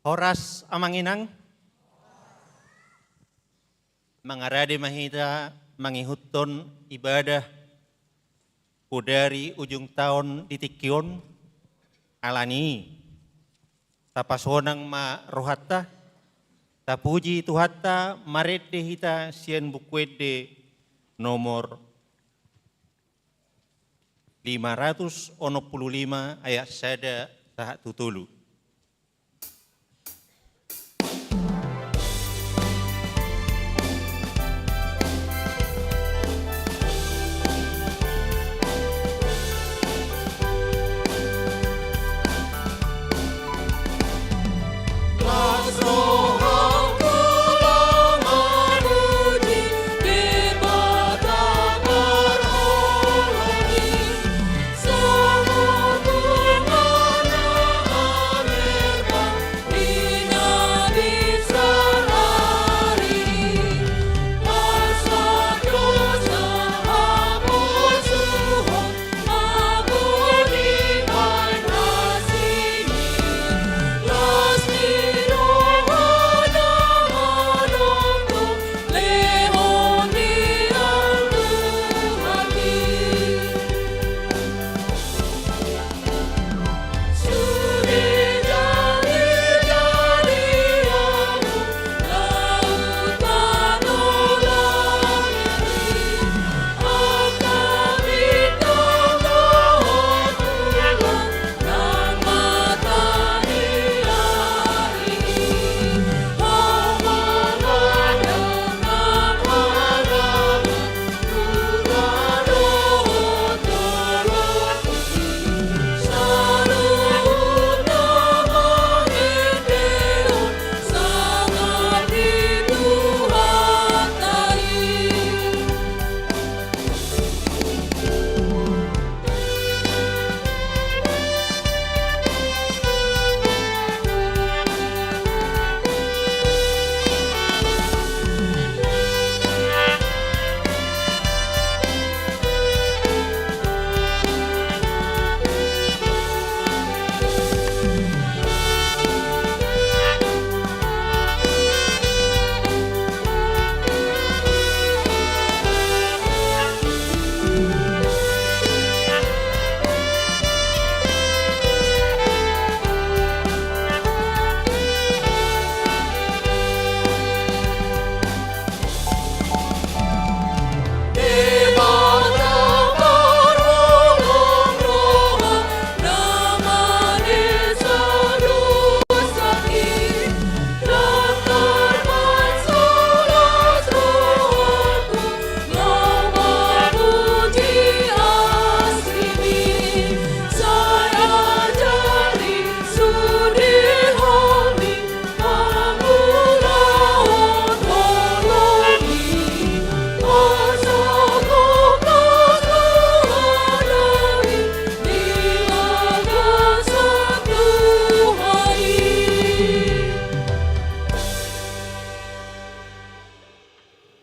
Horas amanginang, mangarade mahita mangihuton ibadah dari ujung tahun ditikyon alani tapasonang ma rohatta tapuji tuhatta marede hita sien bukwede nomor 565 ayat sada tahak tutulu.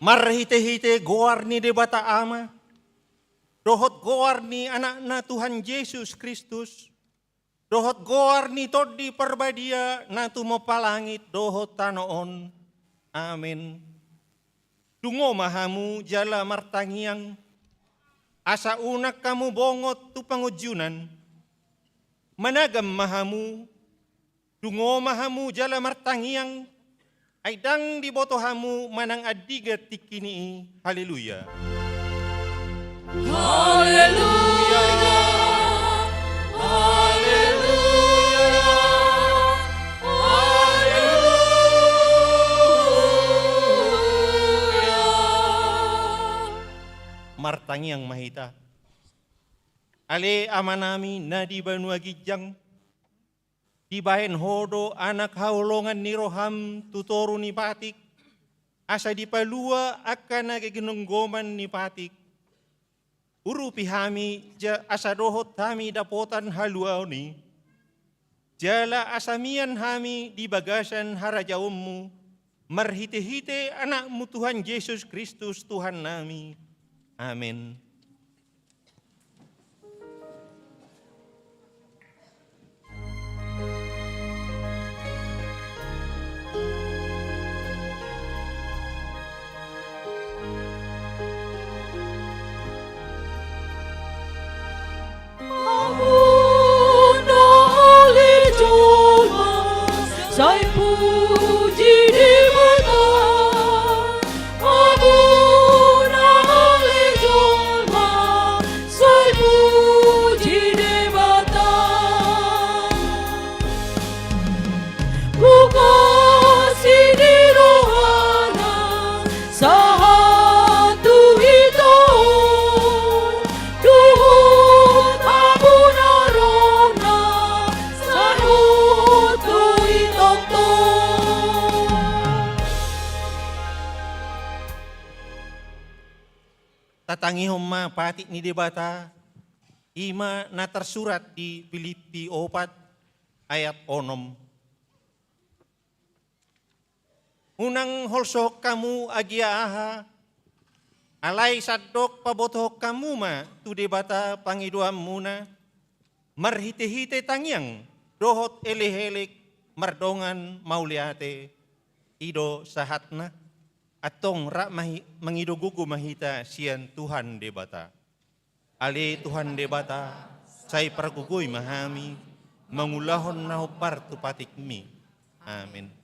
Marhite-hite goar ni debata ama, dohot goar ni anak na Tuhan Yesus Kristus, dohot goar ni todi perbadia na tumopalangit dohot tanoon. Amin. Dungo mahamu jala martangiang, asa unak kamu bongot tu pangujunan, managam mahamu, dungo mahamu jala martangiang, aidang di botohamu manang adiga tikini. Haleluya. Haleluya. Haleluya. Haleluya. Martangiang mahita. Ale amanami na di banua gijang, di bahen hodo anak haulongan ni roham tutoru ni patik, asa di palua akan nagiginunggoman ni patik. Uru pihami ja asa dohot hami dapotan haluaw ni, jala asamian hami di bagasan harajaummu, marhite-hite anakmu Tuhan Yesus Kristus Tuhan nami. Amin. Matangihom ma pati ni debata, ima na tersurat di Filipi 4 ayat 6. Unang holsok kamu agiaha, alay sadok pabotoh kamu ma tu debata pangiduam muna, marhite-hite tangyang dohot elehelik mardongan mauliate ido sahatna. Atong mangidugugu mahita sian Tuhan debata. Ali Tuhan debata, say paragugoy mahami, mangulahon na hupar tupatikmi. Amin.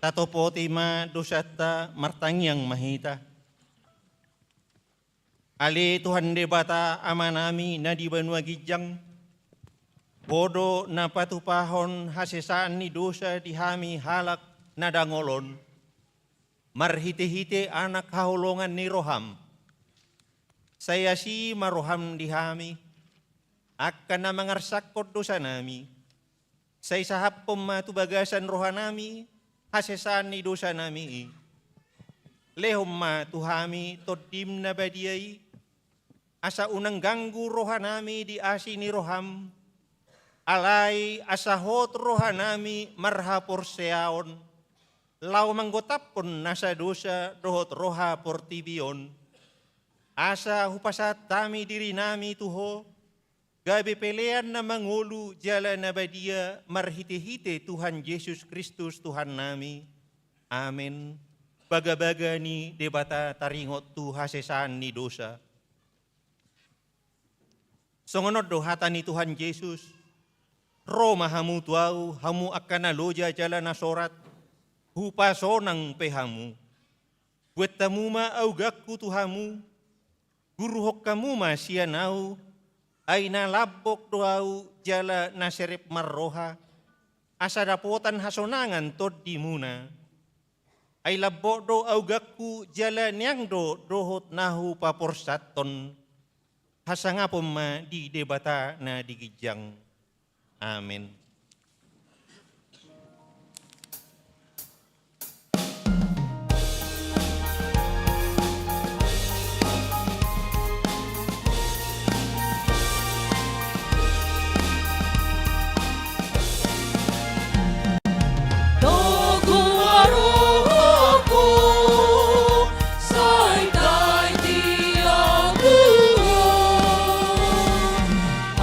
Tatopo tima dosata martangyang mahita. Ali Tuhan debata amanami na di banua gijang. Bodo na patupahon hasesaan ni dosa dihami halak na dangolon. Marhite-hite anak kahulungan ni roham. Saya si maroham dihami. Akan na mangarsakot dosa nami. Say sahap pematu bagasan rohanami. Hasesaan ni dosa nami. Lehom ma tuhami todim na badiyay. Asa unang ganggu rohanami di asi ni roham. Alay asahot rohanami marhapor seaon. Lau manggotapon nasa dosa dohot roha portibion. Asa hupasat tami diri nami tuho. Gabi pelean na mangulu jala na badia marhite-hite Tuhan Yesus Kristus Tuhan nami. Amin. Baga-baga ni debata taringot tu hasesaan ni dosa. Songonod do hata ni Tuhan Yesus. Roma hamu tuau, hamu akan loja jala na sorat. Hupasonang pehamu. Buat tamu ma augakku tuhamu. Guruhok kamu ma sianau. Ay nalabok doau jala naserip marroha, asa dapotan hasonangan tod di muna. Ay labok do augakku jala niang do dohot nahu paporsaton, hasangapom ma di debata na digijang. Amin.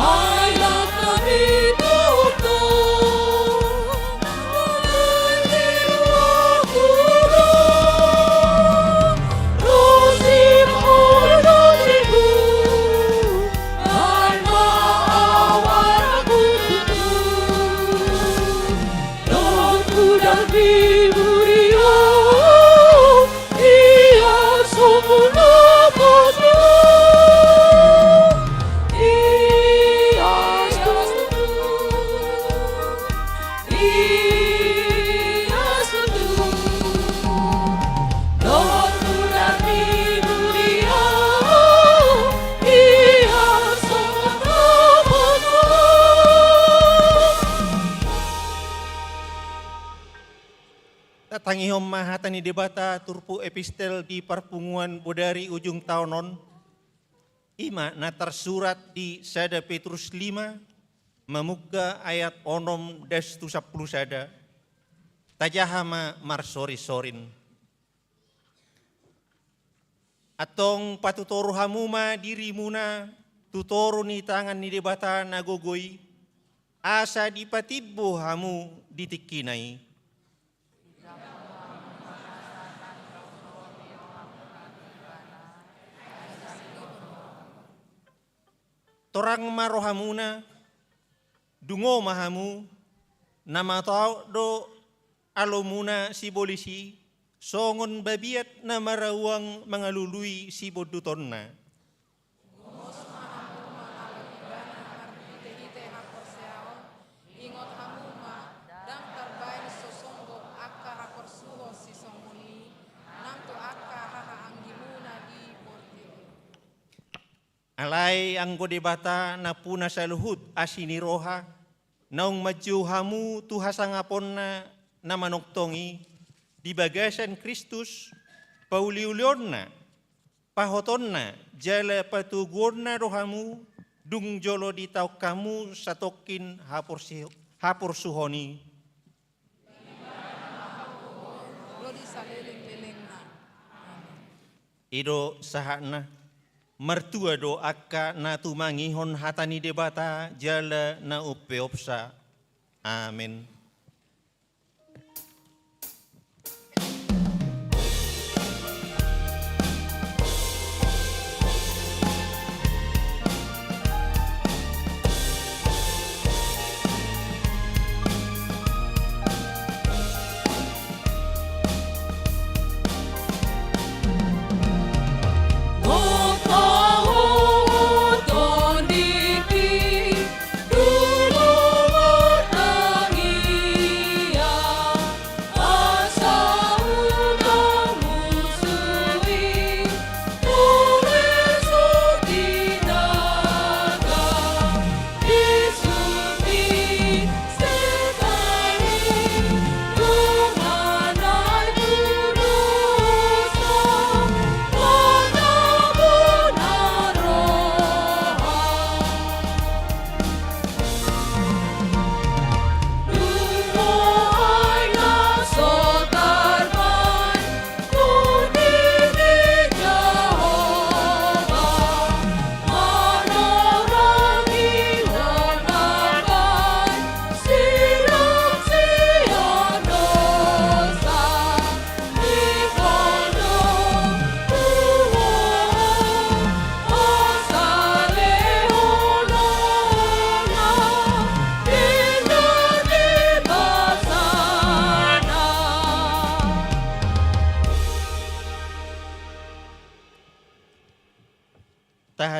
Ay la tangihom mahatani debata turpu epistel di perpunguan bodari ujung tahunon, ima na tersurat di sada Petrus 5, memuka ayat onom destu 10 sada, tajahama marsori sorin. Atong patutoru hamuma dirimuna, tutoru ni tangan ni debata nagogoi, asa dipatibo hamu ditikinai. Torang marohamuna, dungo mahamu, nama tau do alomuna si polisi, songon babiat na marawang mangalului si bodutonna. Alay ang godebata na puna sa luhut asini roha, naong maju hamu tuhasangapon na manoktongi, di bagasan Kristus, pauliulion na, pahoton na, jala patugon na rohamu, dung jolo ditaw kamu sa tokin hapor suhoni. Ido sahak na, mertua do akka na tumangihon hatani debata jala na upeopsa. Amin.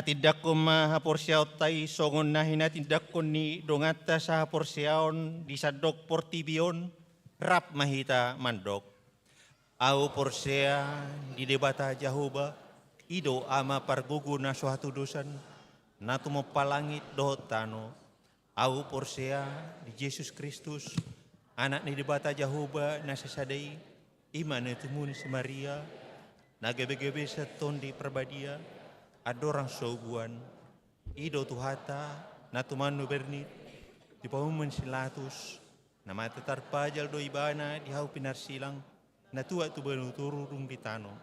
Tidak ko mahaporsyaw tay songon na hinatindak ko ni dongata sa haporsyaon di sadok portibion rap mahita mandok. Au porsya di debata Jahoba ido ama pargugu na suatu dosan na tumopalangit dohotano. Au porsya di Yesus Kristus anak ni debata Jahoba na sasadai iman tumun si Maria nagebe-gebe sa tondi perbadia. Adorang sobuan, ido tuhata, natumanu bernit, di pamuman silatus, nama tetar pajal do ibana di hau pinar silang, natua tu turung di tano,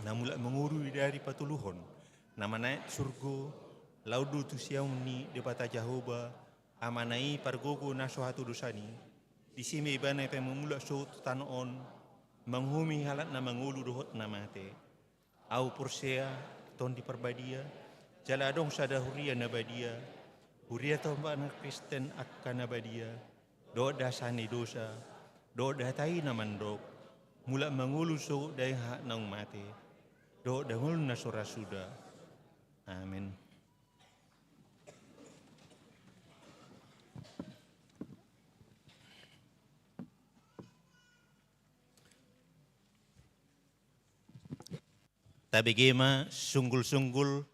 namula menguru dari patuluhon, nama naik surgo, laudu tu siauni di bata Jahoba, amanai pargogo nasuhatu dosani, di sini ibana pemula so tanoon, menghumi halat na mengulu dohot namate, au porsea, ton di perbadia, jala dong sada huria nabadia, huria tomba anak Kristen akan nabadia, do dasani dosa, do datai namandok, mula mengulu so dai hak nang mate, do dahul nasura suda. Amin. Tabigema sunggul-sunggul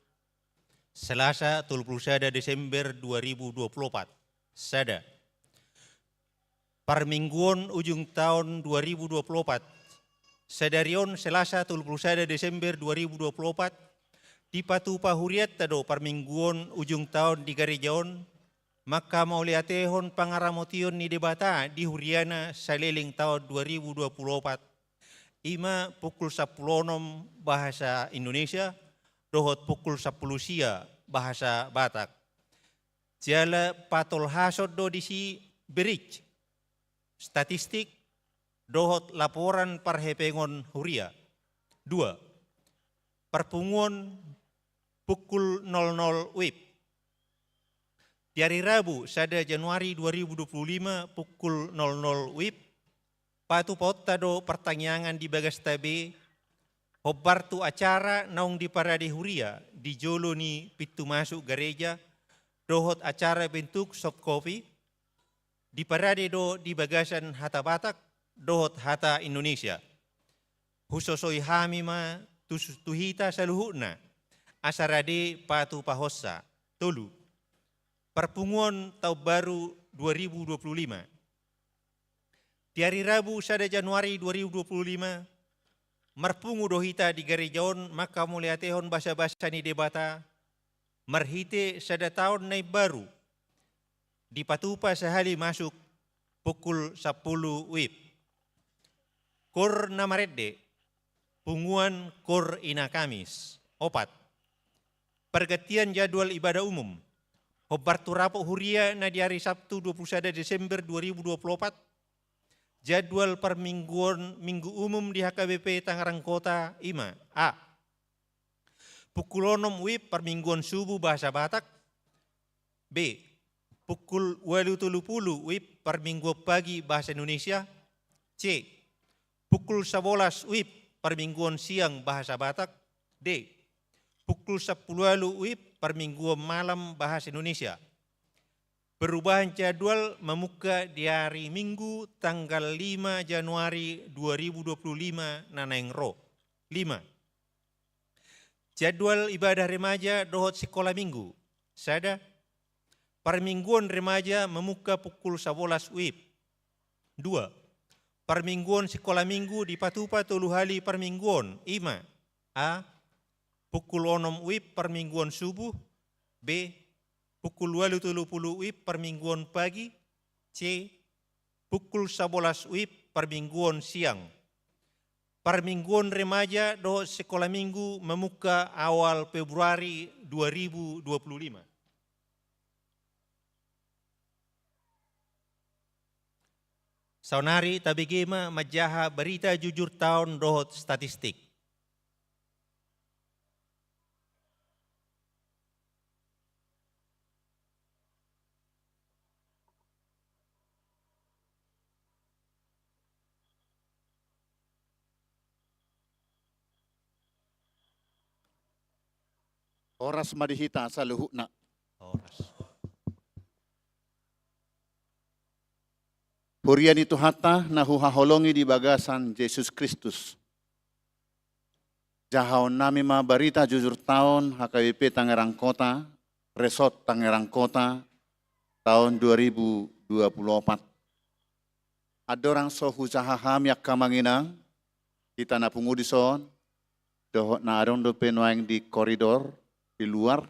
Selasa 30 Desember 2024. Sada. Permingguan ujung tahun 2024, sedarion Selasa 31 Desember 2024, di Patu Pahuriat tado permingguan ujung tahun di Garejaon, maka mauliatehon pangaramotion ni debata di Huriana saliling tahun 2024. Ima pukul 10 bahasa Indonesia, dohot pukul 10 sia bahasa Batak. Jala patol hasod do disi berich, statistik, dohot laporan parhepengon Huria. 2. Perpunguan pukul 00 WIB. Di hari Rabu, sada Januari 2025 pukul 00 WIB, patu pauta do pertanyaan di Bagas Tabe, hobartu acara naung di Parade Huria, di jolo ni pitu masuk gereja, dohot acara bentuk soft copy, di Parade do di bagasan Hata Batak, dohot Hata Indonesia. Husosoi hamima tuhita saluhuna, asarade patu pahossa, tolu. Perpunguan tahun baru 2025. Di hari Rabu sada Januari 2025, merpungu dohita di Garejaon maka muliatehon basa-basa ni debata, merhite sada tahun naik baru, di Patupa sehali masuk pukul 10 WIB. Kor namarede, punguan kor ina Kamis. 4. Pergantian jadwal ibadah umum. Hobartu rapo Huria na di hari Sabtu 21 Desember 2024. Jadwal permingguan minggu umum di HKBP Tangerang Kota 5. A. Pukul 6 WIB permingguan subuh bahasa Batak. B. Pukul 8.30 WIB permingguan pagi bahasa Indonesia. C. Pukul 11 WIB permingguan siang bahasa Batak. D. Pukul 10 WIB permingguan malam bahasa Indonesia. Perubahan jadwal memuka di hari Minggu tanggal 5 Januari 2025 Nanengro. 5. Jadwal ibadah remaja dohot sekolah minggu. Sada. Permingguan remaja memuka pukul 11 WIB. 2. Permingguan sekolah minggu di Patupa Toluhali permingguan. 5. A. Pukul 6 WIB permingguan subuh. B. Pukul 8.30 WIB permingguan pagi. C. Pukul 11 WIB permingguan siang. Permingguan remaja do sekolah minggu memuka awal Februari 2025. Saunari tabigema majaha berita jujur tahun dohot statistik. Oras madihita sa luhuna. Oras. Hurian itu hata na huhaholongi di bagasan Yesus Kristus. Jahaon nami ma barita jujur tahun HKBP Tangerang Kota, Resort Tangerang Kota, tahun 2024. Adorang sohu jahaham yak kamanginang, kita napungu di son, dohot na adong do penuang di koridor, di luar.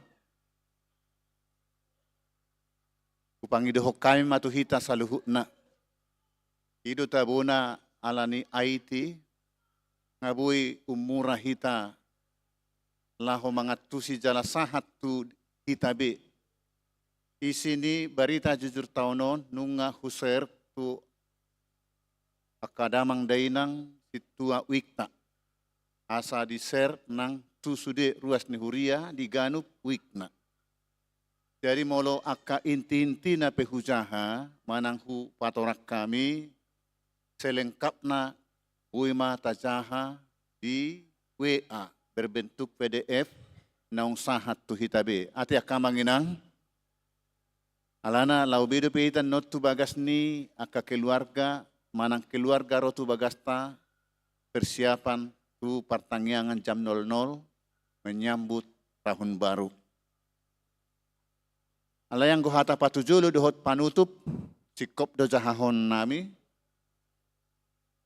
Upangi dohok kami matuhita sa luhuna. Ido tabuna alani IT, ngabui umura hita, laho mangatusi jala sahat tu hitabe. Di sini barita jujur taunon nunga huser tu akadamang dainang situa wikta. Asa di ser nang tu sude ruas ni Huria di ganup wikna. Jadi molo aka inti-inti na pehujaha mananghu patorak kami selengkapna uima tajaha di WA berbentuk PDF naung sahat tu hitabe. Ati akamanginang alana laubedo peitan not tu bagas ni aka keluarga manang keluarga rotu bagasta persiapan tu pertanggiangan jam 00 menyambut tahun baru. Alayang gohata patujulu dohot panutup Cikop do jahahon nami,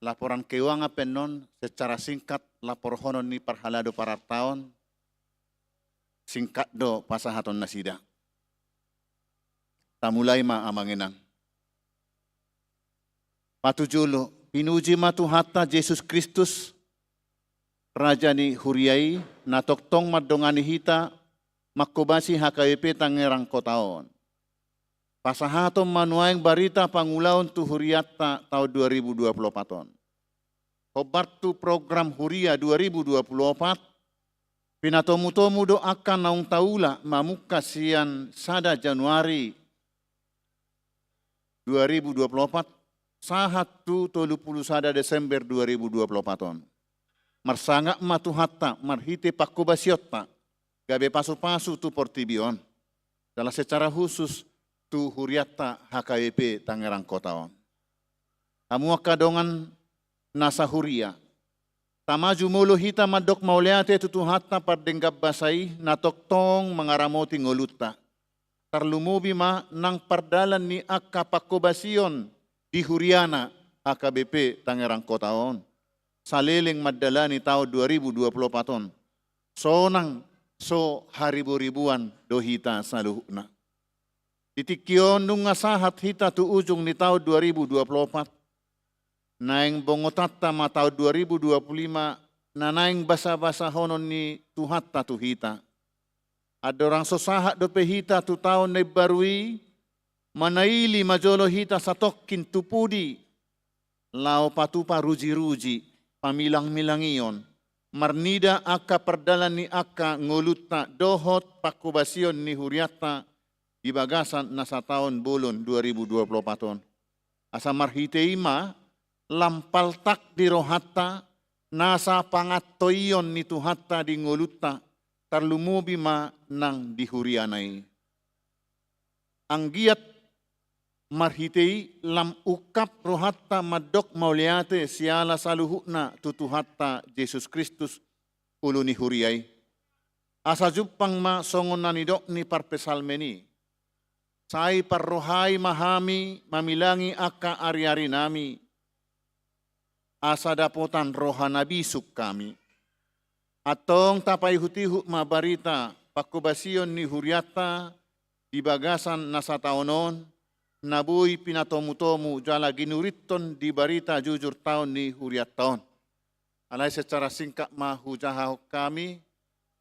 laporan keuangan penon secara singkat lapor honon ni parhalado para tahun, singkat do pasahaton nasida. Tamulay ma amanginang. Patujulo, pinuji matuhata Yesus Kristus, Raja ni Huriai, natoktong madongani hita, makubasi HKBP Tangerang Kotaon. Pasahaton manuaing barita pangulaon tu Huriata tahun 2024. Hobar tu program Huria 2024, pinatomu-tomu doakan naung taula mamuka sian sada Januari 2024, sahat tu 30 sada Desember 2024. Marsangak matuhatta, marhite pakubasiota, gabe pasu-pasu tu portibion. Dalam secara khusus, tu Huriata HKBP Tangerang Kotaon. Kamu kadongan nasa Huria. Tamaju mulu hita madok mauleate tutuhatta pardenggap basai natoktong mengaramoti ngoluta. Tarlumubi ma nang pardalan ni akka pakobasion di Huriana HKBP Tangerang Kotaon. Saliling madalani tahun 2024. Sonang so haribu-ribuan dohita saluhna. Titikyon nung sahat hita tu ujung ni tahun 2024. Naing bongotata ma tahun 2025 na naing basa-basa honon ni tuhatta tu hita. Ada orang sosahat do hita tu tahun na barui manaili majolo hita satokin tupudi. Lao patupa ruji-ruji pamilang-milangion. Marnida aka perdalan ni aka ngolutna dohot pakubasion ni Huriata di bagasan nasa tahun bulun 2024. Asa marhiteima lampal tak di rohata nasa pangatoion ni tuhatta di ngoluta tarlumubi ma nang di Hurianai. Ang giat marhitei lam ukap rohatta madok mauliate siala saluhukna tutuhatta Yesus Kristus ulu ni Huriai. Asa jupang ma songon nanidok ni parpesalmeni. Sai parrohai mahami mamilangi aka ari-ari nami. Asa dapotan rohana bisuk kami. Atong tapai hutihu mabarita pakubasion ni Huriata di bagasan nasa taonon. Nabui pinatomu-tomu jala ginuriton di barita jujur tahun ni Huriat tahun. Alai secara singkat ma hujahau kami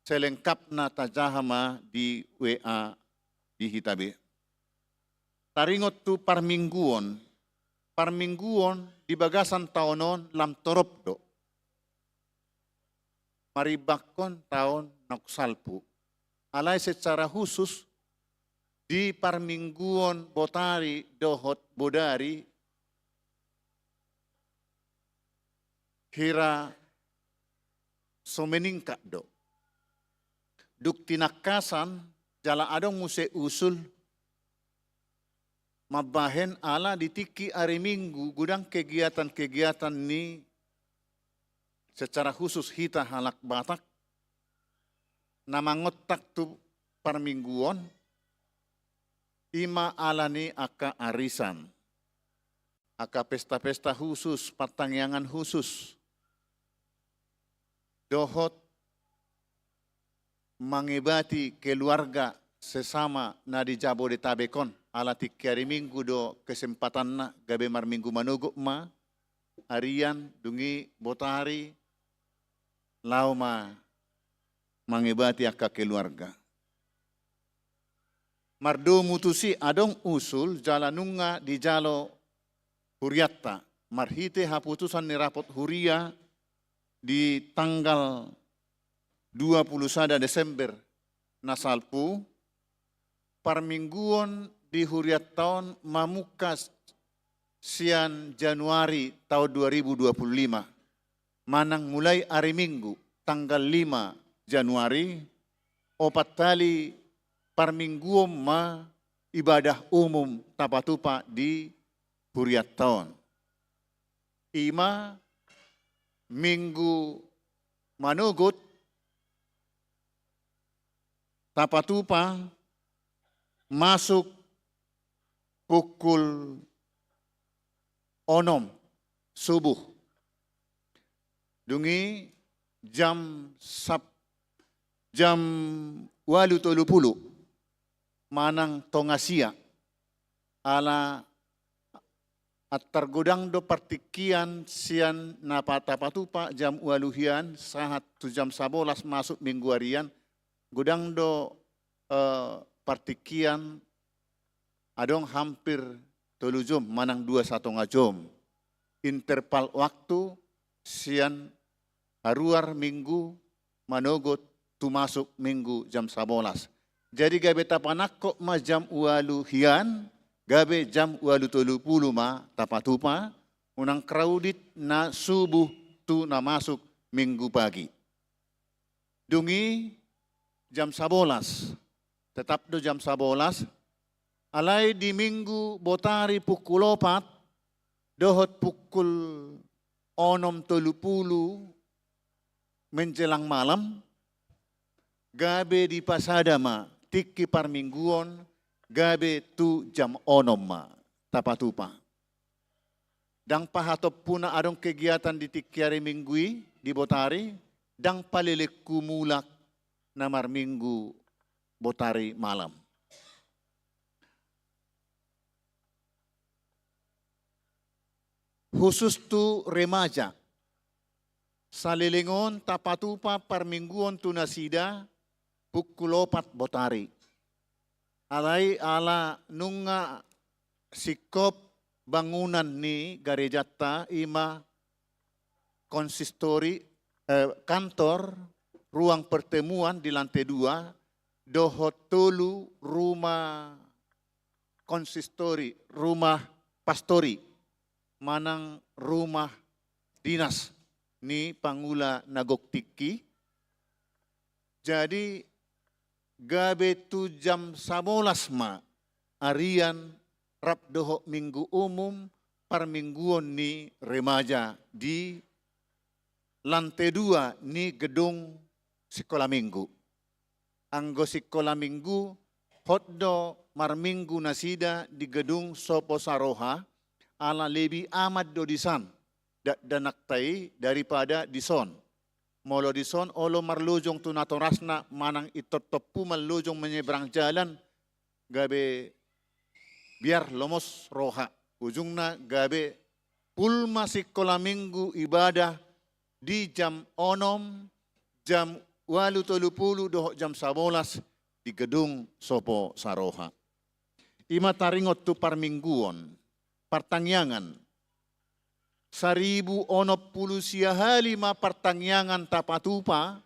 selengkapna tajahama di WA di hitabe. Taringot tu parmingguon di bagasan taonon lam toropdo. Maribakon tahun naksalpu. Alai secara khusus di parmingguon botari dohot bodari hira someningkat do. Duk tinakasan jala adong muse usul mabahen ala ditiki hari Minggu gudang kegiatan-kegiatan ni secara khusus hita halak Batak namangotak tu parmingguon ima alani aka arisan, aka pesta-pesta khusus, patangyangan khusus, dohot mengibati keluarga sesama na di Jabodetabekon, ala tikiari minggu do kesempatan na gabe mar minggu manuguk ma, harian dungi botari, lau ma mengibati aka keluarga. Mardo mutusi adong usul jalanunga di jalo Huriata. Marhite haputusan ni rapot Huria di tanggal 21 Desember nasalpu. Parmingguon di Huriat tahun mamukas sian Januari tahun 2025. Manang mulai hari Minggu tanggal 5 Januari opat tali parmingguom ma ibadah umum tapatupa di Huriat tahun. Ima minggu manugut tapatupa masuk pukul onom subuh. Dungi jam 8:30 manang tongasia ala at targodang do partikian sian napatapatupa jam 8 sahat tu jam 11 masuk minggu harian godang do partikian adong hampir 3 jam manang 2,5 jam. Interval waktu sian haruar minggu manogot tu masuk minggu jam 11. Jadi gabe tapanakko ma jam 8 hian, gabe jam 8:30 ma tapatupa, unang crowded na subuh tu na masuk minggu pagi. Dungi jam 11, tetap do jam 11, alai di minggu botari pukul 4, dohot pukul 6:30 menjelang malam, gabe di pasada ma, tiki parmingguon, gabe tu jam 6 ma, tapatupa. Dang pahatop puna adong kegiatan di tikiari minggui, di botari, dang palilek kumulak namar minggu botari malam. Khusus tu remaja, salilingon tapatupa parmingguon tu nasida pukul 4 botari. Alai ala nunga sikop bangunan ni garejata ima konsistori kantor ruang pertemuan di lantai 2 dohot tolu rumah konsistori rumah pastori manang rumah dinas ni Pangula Nagoktiki. Jadi gabe tu jam 11 ma arian rap doho minggu umum parmingguon ni remaja di lantai 2 ni gedung sekolah minggu. Anggo sekolah minggu hotdo marminggu nasida di gedung Sopo Saroha ala lebih amat do disan danaktai daripada dison. Molo dison olo marlujong tunatorasna manang itotopu marlujong menyeberang jalan gabe biar lomos roha. Ujungna gabe pulma sekolah minggu ibadah di jam 6, jam 8:30 doho jam 11 di gedung Sopo Saroha. Ima taringot tu parmingguon, partangyangan. 1,060 siahali ma partangyangan tapatupa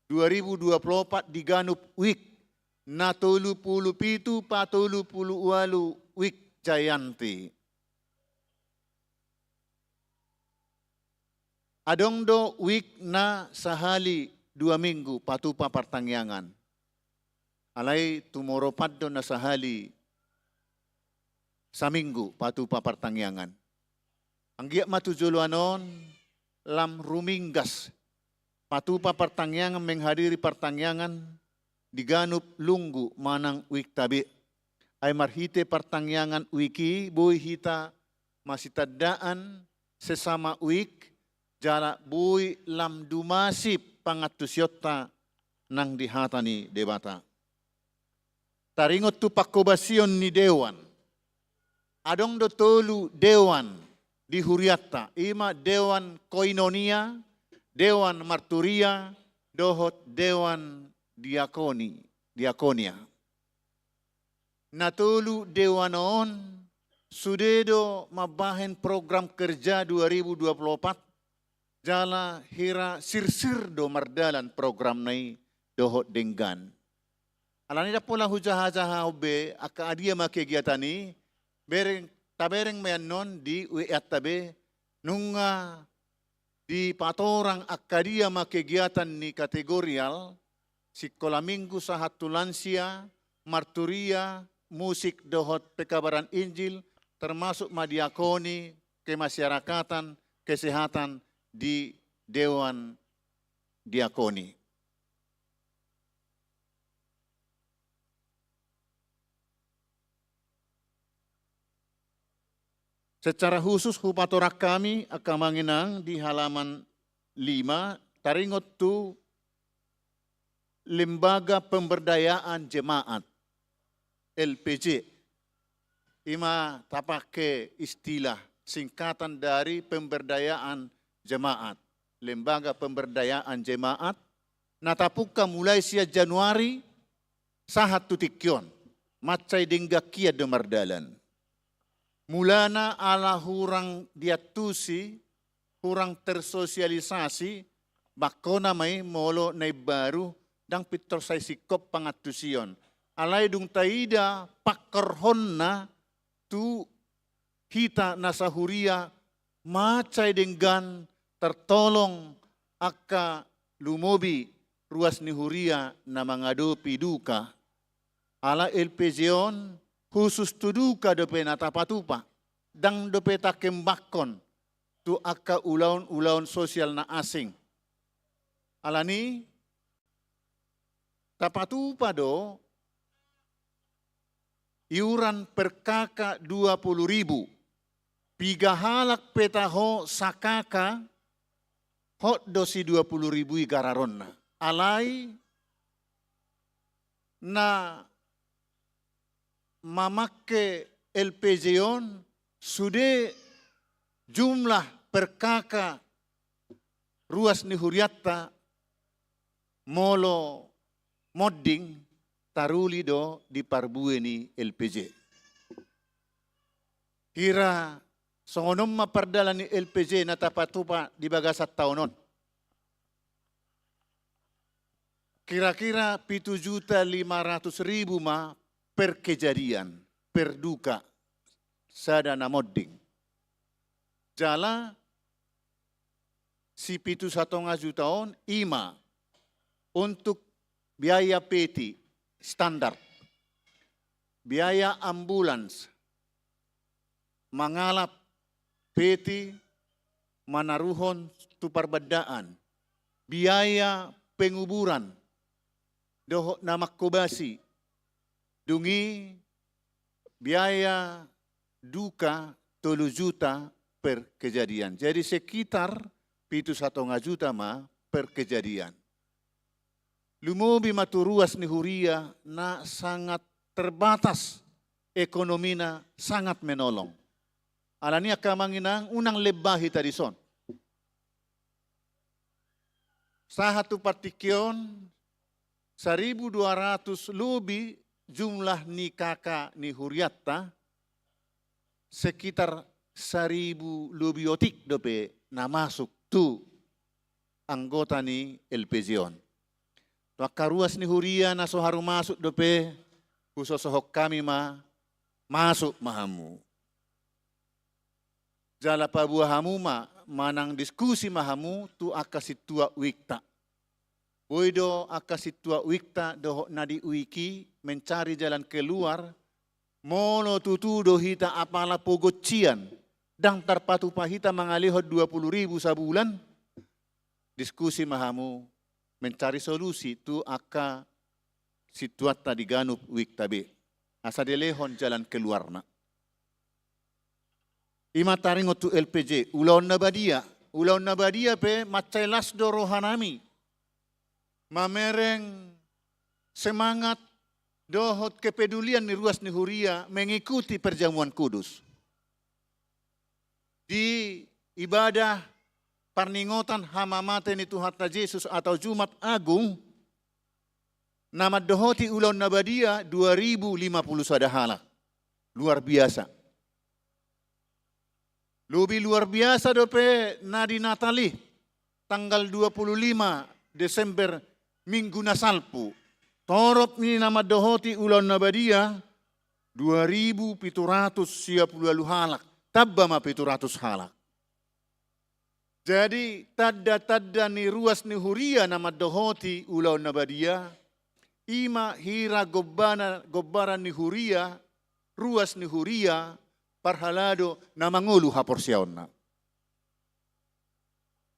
2024 di Ganup Wik na 37 patuluwalu Wik Jayanti. Adong do Wik na sahali 2 minggu patupa partangyangan. Alai tumoropat do na sahali sa minggu patupa partangyangan. Ang giyak matujuluanon lam ruminggas patupa partangyangan menghadiri partangyangan di Ganup Lunggu manang Wik tabi. Ay marhite partangyangan wiki boy hita masitadaan sesama Wik jala boy lam dumasip pangatusyota nang dihatani debata. Taringot tu pakobasion ni dewan. Adong do tolu dewan di Huriatta, ima dewan koinonia, dewan marturia, dohot dewan diakonia. Natulu dewanon sudedo mabahen program kerja 2024 jala hira sirsir do mardalan program nai dohot denggan. Alanida pula hujaha-jaha ube aka adia makegiatani bereng tabereng menon di UEAT tabe nunga di patorang akadia makegiatan ni kategorial sekolah minggu sahat tulansia, marturia, musik dohot pekabaran Injil termasuk madiakoni, kemasyarakatan, kesehatan di Dewan Diakoni. Secara khusus hupatorak kami akan mengenang di halaman 5, taringot tu Lembaga Pemberdayaan Jemaat, LPJ. Ima tapake istilah singkatan dari pemberdayaan jemaat. Lembaga Pemberdayaan Jemaat, natapuka mulai sia Januari, sahat tutikyon, macay dinggakia demardalan. Mulana ala hurang diatusi, hurang tersosialisasi, bakona may molo na baru, dang pitor say sikop pangatusion. Alay dung taida pakerhon na tu hita nasa huria macay denggan tertolong aka lumobi ruas ni huria na mangadopi duka. Ala LPJ-on khusus tu duka dope natapatupa. Dang dope takembakon tu aka ulaun-ulaun sosial na asing. Alani tapatupa do, iuran per kakak 20.000. Piga halak petaho sakaka, hot dosi 20.000 igararonna. Alai na mamakke LPJ-on sude jumlah per kakak ruas ni huriatta molo modding taruli do di parbueni LPJ. Kira songonom mapardala ni LPJ na tapatupa di bagasat taunon. Kira-kira 7.500.000 ma per kejadian, per duka sada na modding. Jala si 7.5 jutaan ima untuk biaya PT standar, biaya ambulans, mangalap PT, manaruhon tu parbadaan, biaya penguburan, doho namakobasi, dungi biaya duka 3 juta per kejadian. Jadi sekitar 7.5 juta ma per kejadian. Lumobi maturuas ni huria na sangat terbatas ekonomina sangat menolong. Alani akamanginang unang lebahi tadison. Sahatu partikyon 1.200 lubi jumlah ni kakak ni huriatta sekitar 1.000 lubi otik dope na masuk tu anggota ni LPJ-on. Wakaruas ni huria na so haru masuk dope kusosohok kami masuk mahamu. Jala pabuah hamu manang diskusi mahamu tu akasitua wikta. Boido akasitua wikta doho nadi wiki mencari jalan keluar. Mono tutudo hita apala pogocian. Dang tarpatu pahita mangalihot 20.000 sabulan. Diskusi mahamu mencari solusi tu aka situata di ganup wikta be. Asa delehon jalan keluarna. Ima taringot tu LPJ, ulaun nabadia pe macay lasdo rohanami. Mamereng semangat dohot kepedulian ni ruas ni huria mengikuti perjamuan kudus. Di ibadah parningotan hamamate ni Tuhan Yesus atau Jumat Agung, nama dohoti ulaun nabadia 2.050 sadahala. Luar biasa. Lebih luar biasa dope nadi Natali tanggal 25 Desember minggu nasalpu. Torop ni nama dohoti ulan nabadia 2.750 halak. Tabba ma 700 halak. Jadi tadda ni ruas ni huria nama dohoti ulan nabadia. Ima hira gobbara ni huria, ruas ni huria, parhalado na mangulu haporsiaon na.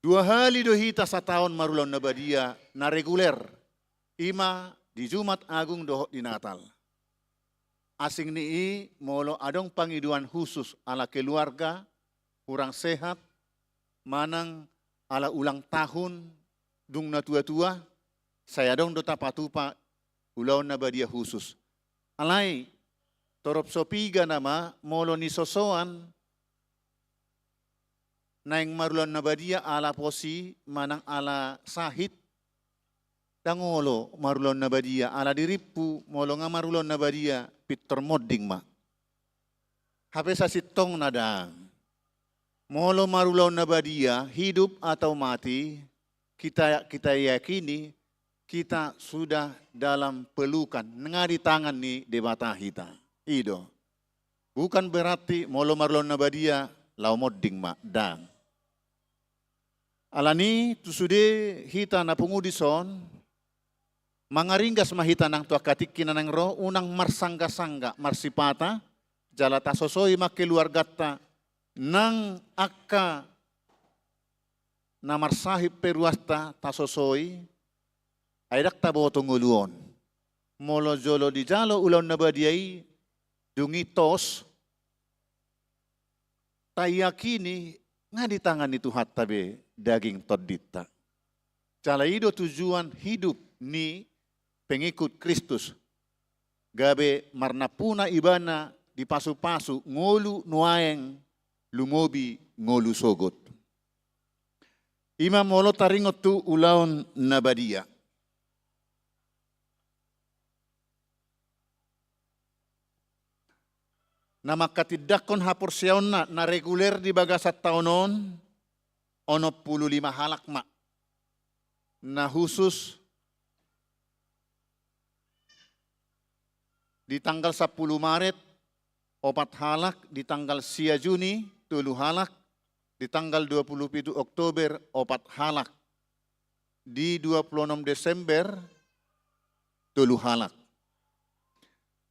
2 hali dohita sa taon marulon na badia na reguler. Ima di Jumat Agung dohot di Natal. asing ni molo adong pangiduan khusus ala keluarga, kurang sehat, manang ala ulang tahun, dung na tua-tua, saya dong do tapatupa ulaw na badia khusus. Alay, torop sopiga nama, molo ni sosoan, naing marulan na badia ala posi, manang ala sahit, dangolo marulon na badia, ala diripu, molo nga marulon na badia, pitor modding ma. Hape sa sitong nadang, molo marulon na badia, hidup atau mati, kita yakini, kita sudah dalam pelukan, nga di tangan ni debata kita. Ido. Bukan berarti molo marulon na badia, lau modding ma, dang. Alani tusude hita na pungudison, mangaringgas mahita ng tua katikin ng roh, unang marsangga-sangga, marsipata, jalata sosoy makeluargata, nang akka na marsahip peruasta tasosoy, ay dakta botong uluon. Molo jolo di jalo ulon na badiyay, dungitos, tayakini, nga di tangan itu hatabe daging todita. Calaido tujuan hidup ni pengikut Kristus. Gabe marnapuna ibana di pasu-pasu ngolu nuaeng lumobi ngolu sogot. Ima molo taringot tu ulaon nabadia. Na makatidakon hapor siyaon na reguler di bagasat taonon, ono 15 halak ma. Na khusus di tanggal 10 Maret, 4 halak, di tanggal 6 Juni, 3 halak, di tanggal 27 Oktober, 4 halak, di 26 Desember, 3 halak.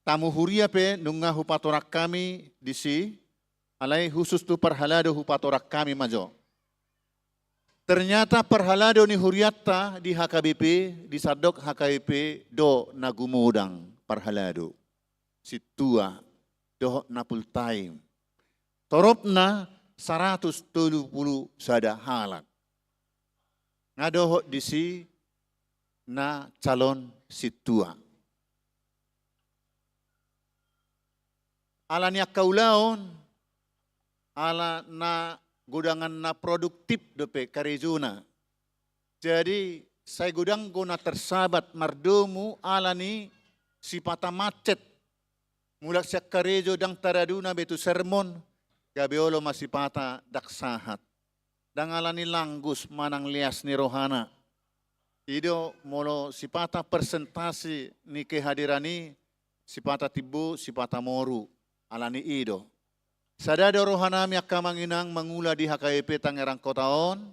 Tamu huria pe nunga hupatorak kami di si, alay khusus tu perhalado hupatorak kami majo. Ternyata perhalado ni huriata di HKBP, di sadok HKBP do nagumudang perhalado. Situa do na full time. Torop na 170 sada halak. Ngadoho di si na calon situa. Ala niya kaulaon, ala na gudangan na produktif dope karejuna. Jadi saya gudang ko na tersabat mardomu ala ni sipata macet. Mulak siya karejo dang taraduna betu sermon, gabeolo masipata daksahat. Dang ala ni langgus manang lias ni rohana. Ido molo sipata persentasi ni kehadirani, sipata tibu, sipata moru. Alani ido. Sadado rohanami akamanginang mangula di HKBP Tangerang Kotaon,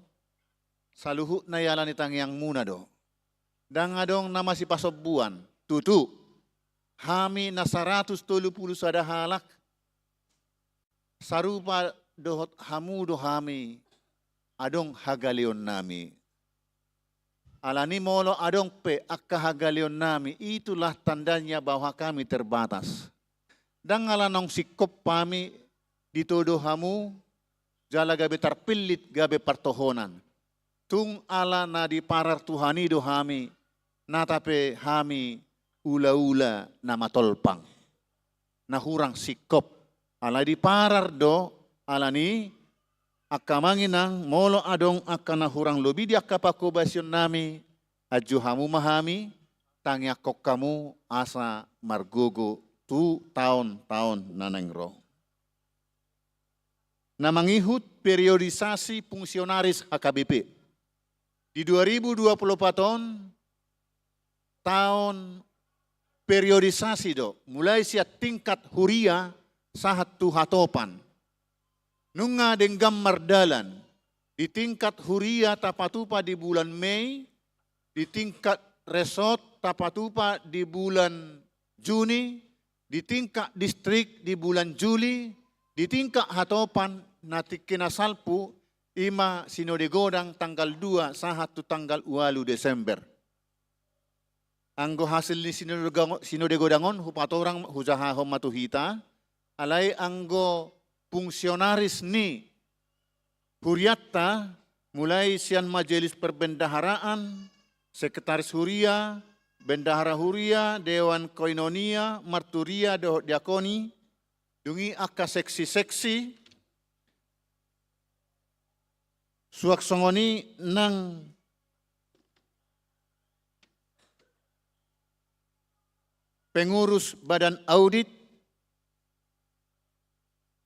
saluhut na yalani tangyang muna do. Dangadong nama si pasobuan, tutu, hami na 170 sada halak, sarupa dohot hamudo hami, adong hagalion nami. Alani molo adong pe akka hagalion nami, itulah tandanya bahwa kami terbatas. Dan ngalanong sikop pami ditodo hamu, jala gabe tarpilit gabe partohonan. Tung ala na di parar Tuhani do hami, natape hami ula-ula na matolpang. Nahurang sikop, ala di parar do, ala ni, akamanginang molo adong akanahurang lobi di akapakobasyon nami, adyo hamu mahami, tangyakok kamu asa margogo, 2 tahun nanengro. Na mangihut periodisasi fungsionaris HKBP. Di 2024 tahun periodisasi do, mulai siya tingkat huria sahat tu hatopan. Nunga denggam mardalan, di tingkat huria tapatupa di bulan Mei, di tingkat resort tapatupa di bulan Juni, di tingkat distrik di bulan Juli, di tingkat hatopan nati kinasalpu ima sinode godang tanggal 2 sahat tu tanggal 8 Desember. anggo hasil ni sinode godangon hupatorang hujaha matuhita alai anggo fungsionaris ni Huriatta mulai sian majelis perbendaharaan, sekretaris Huria, bendahara Huria, dewan koinonia, marturia, diakoni, dungi aka seksi-seksi, suak songoni nang pengurus badan audit,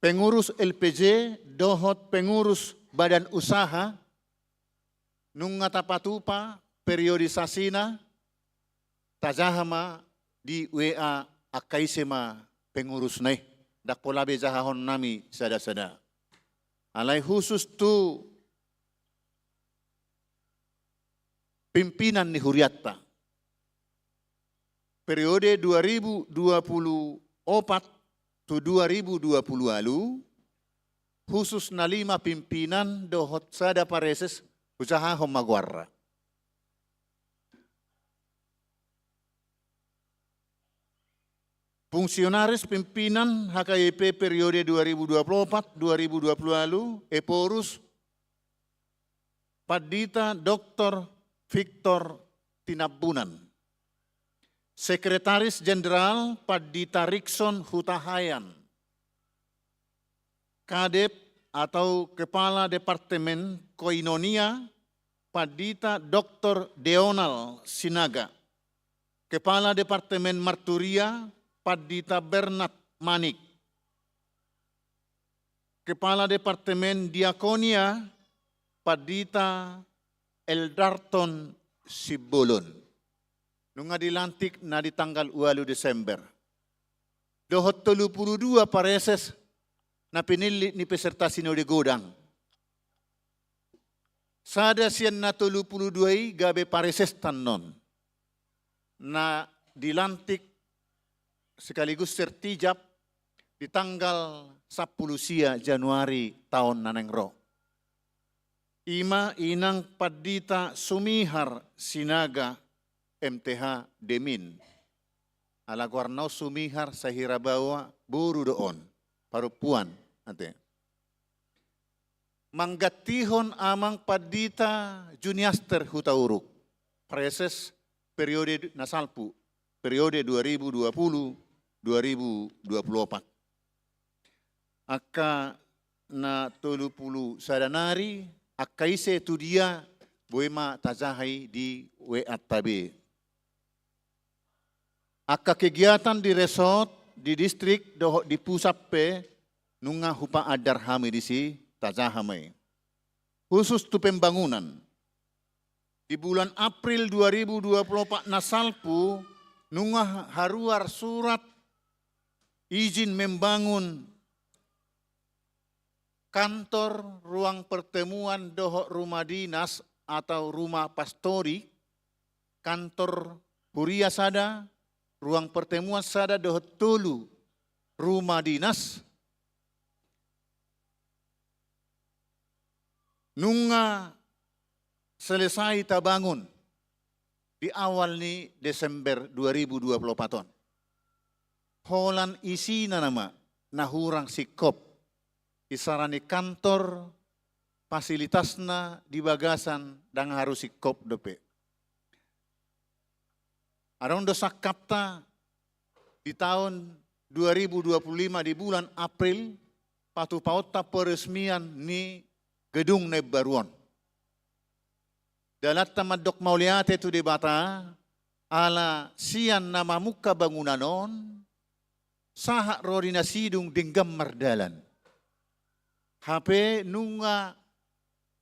pengurus LPJ, dohot pengurus badan usaha, nung tapatupa periodisasina, tajahama di WA akaisema pengurus naik, dak pola bejahahon nami sada-sada. Alai khusus tu pimpinan ni Huriatta. Periode 2024 to 2020 lalu, khusus na 5 pimpinan dohot sada pareses usaha homagwarra. Fungsionaris pimpinan HKIP periode 2024-2020 lalu, Eporus, Padita Dr. Victor Tinabunan. Sekretaris Jenderal Padita Rikson Hutahayan. Kadep atau Kepala Departemen Koinonia Padita Dr. Deonal Sinaga. Kepala Departemen Marturia Padita Bernat Manik. Kepala Departemen Diakonia Padita Eldarton Sibolon. Nung dilantik na di tanggal 8 Desember. Dohot 32 pareses na pinili ni peserta sinode godang. Sada siyan na 32 gabe pareses tanon na dilantik sekaligus sertijab di tanggal 10 Januari tahun nanengro. Ima inang Padita Sumihar Sinaga MTH Demin. Ala guarnau Sumihar Sahirabawa buru doon. Parupuan. Ate. Manggatihon amang Padita Juniaster Hutauruk. Preses periode nasalpu. Periode 2020-2024. Aka na 30 sadanari, akaise tu dia boema tazahai di WATB. Aka kegiatan di resort, di distrik, di pusat pe, nunga hupa adar hami di si tazahamai. Khusus tu pembangunan. Di bulan April 2024 nasalpu, nunga haruar surat izin membangun kantor ruang pertemuan dohok rumah dinas atau rumah pastori, kantor Huria sada, ruang pertemuan sada dohok tulu rumah dinas, nunga selesai tabangun di awal ni Desember 2024. Holan isi na nama nahurang sikop isarani kantor fasilitasna di bagasan dan harus sikop dope. Arong dosa kapta di tahun 2025 di bulan April patu pauta peresmian ni gedung Nebaruan. Dalat tamadok mauliate tu di bata ala sian nama muka bangunanon sahak rodina sidung denggam mardalan. HP nunga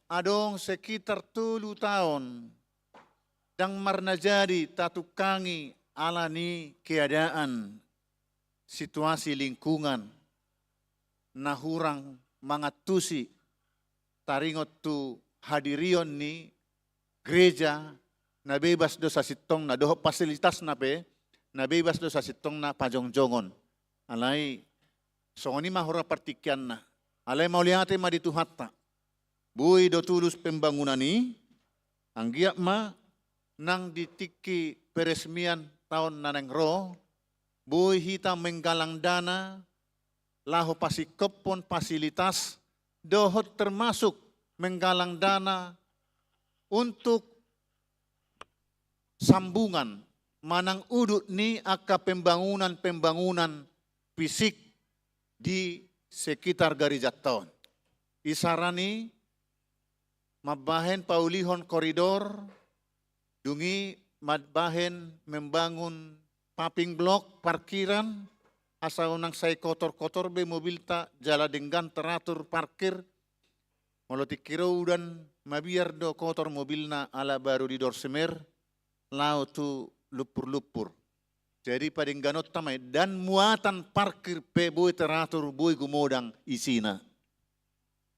adong sekitar 3 tahun dang marna jadi tatukangi ala ni keadaan situasi lingkungan nahurang mangatusi taringot tu hadirion ni gereja na bebas dosa sitong na doho fasilitas na pe na bebas dosa sitong na pajongjongon alai songoni mahura partikian na alai mauliate ma dituhatta bui do tulus pembangunan ni anggiak ma nang ditiki peresmian tahun nanengro, boy hita menggalang dana, laho pasikopon fasilitas, dohot termasuk menggalang dana untuk sambungan manang udut ni aka pembangunan fisik di sekitar Garijat Town. Isarani mabahen paulihon koridor, dungi madbahen membangun paping blok parkiran, asal nang say kotor-kotor be mobil ta jala denggan teratur parkir, moloti kirau dan mabiar do kotor mobilna ala baru di dorsemer, lau tu lupur-lupur. Jadi pading ganot tamay dan muatan parkir pe boy teratur boy gumodang isina.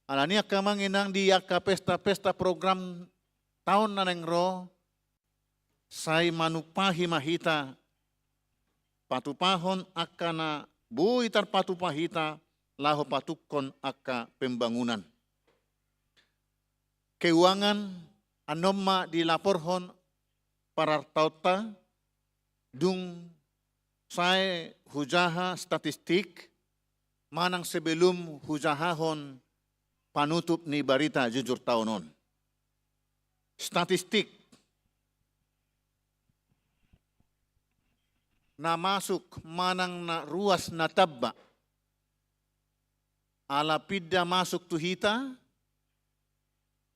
Alania kamang inang di aka pesta-pesta program tahun nanengro, say manupahi mahita patupahon akana boy tar patupahita laho patukon aka pembangunan. Keuangan anomma dilaporhon para tauta dung saya hujaha statistik manang sebelum hujahahon panutup ni barita jujur tahunon. Statistik na masuk manang na ruas na tabba ala pidda masuk tuhita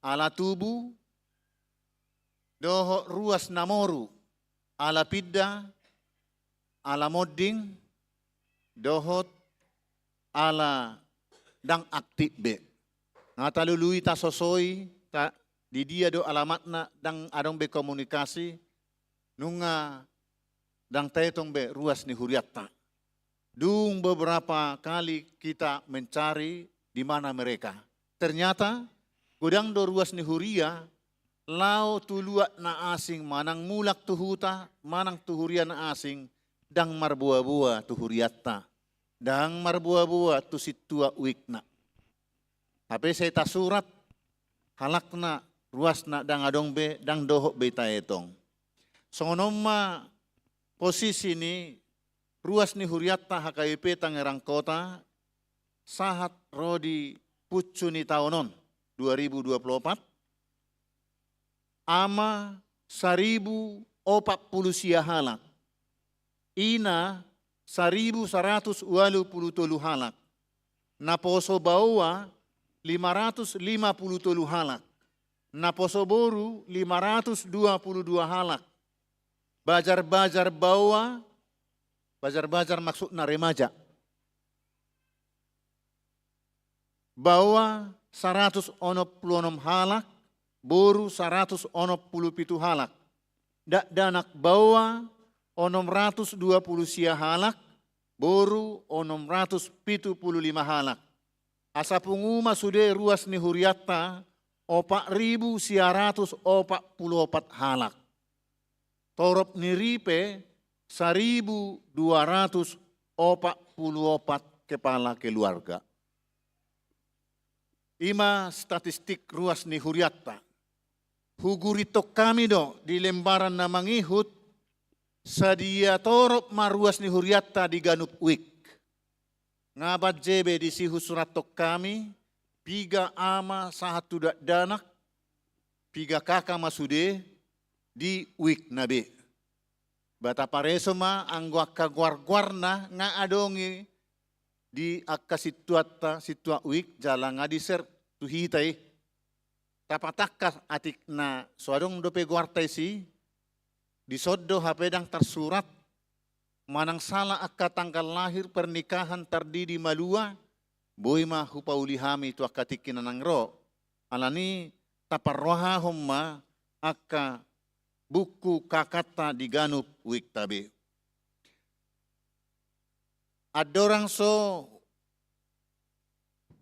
ala tubu doho ruas namoru ala pidda ala modding dohot ala dang aktif be ngatalului ta sosoi ta di dia do alamatna dang adong be komunikasi nunga dang taetong be ruas ni huriatta dung beberapa kali kita mencari di mana mereka ternyata gudang do ruas ni huria lau tuluak na asing manang mulak tuhuta manang tuhuria na asing dang marbua-bua tuhuriatta dang marbua-bua tu situa wikna. Tapi saya tak surat halakna ruasna dang adong be dang dohok be taetong. Songonoma posisi ni ruas ni huriatta HKIP Tangerang Kota sahat rodi pucu ni tahunon 2024 ama 1040 halak. Ina 1180 halak. Naposo bawa 550 halak. Naposo boru 522 halak. Bajar-bajar bawa, bajar-bajar maksudnya remaja. Bawa 166 halak, boru 167 halak. Dak danak bawa 620 sia halak, boru 675 halak. Asa punguma sude ruas ni huriatta 4.144 halak. Torop ni ripe 1.244 kepala keluarga. Ima statistik ruas ni huriatta. Hugurito kami do di lembaran na mangihut sadia torop maruas ni huriatta di Ganup Wik. Ngabat jebe di sihu surat tok kami, piga ama sahat tudak danak, piga kakak masude di Wik nabe. Bata pareso ma anggo akka guar-guarna nga adongi di akka situa Wik jalan ngadiser tuhitai. Tapatakkas atik na suadong dope guartai si, di soddo hapedang tersurat, manang salah akka tanggal lahir pernikahan tardidi malua, boy ma hupaulihami tu akka tikinan ro. Alani taparroha homma akka buku kakata di Ganup Wik tabe. Adorang so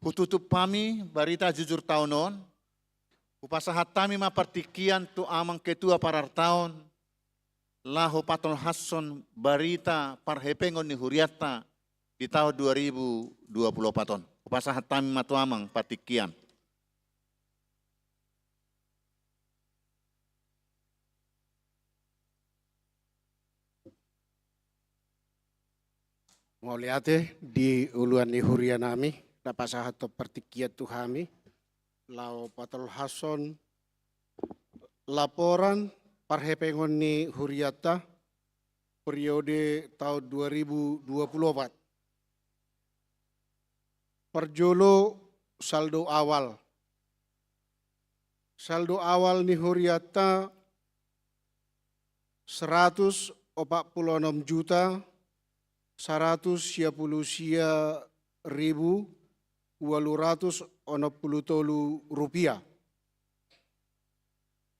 hututup pami barita jujur taunon, upasahat tami mapartikian tu amang ketua parar taon, laho patol hasson barita parhepengon ni huriatta di tahun 2024. Upasahat tami matuamang partikian. Ngoliate di uluan ni huria nami, dapat sahato pertikiat tuhami, lau patol hason, laporan parhepengon ni huriata, periode tahun 2024. Perjolo saldo awal. Saldo awal ni huriata 146 juta 190.863 rupiah.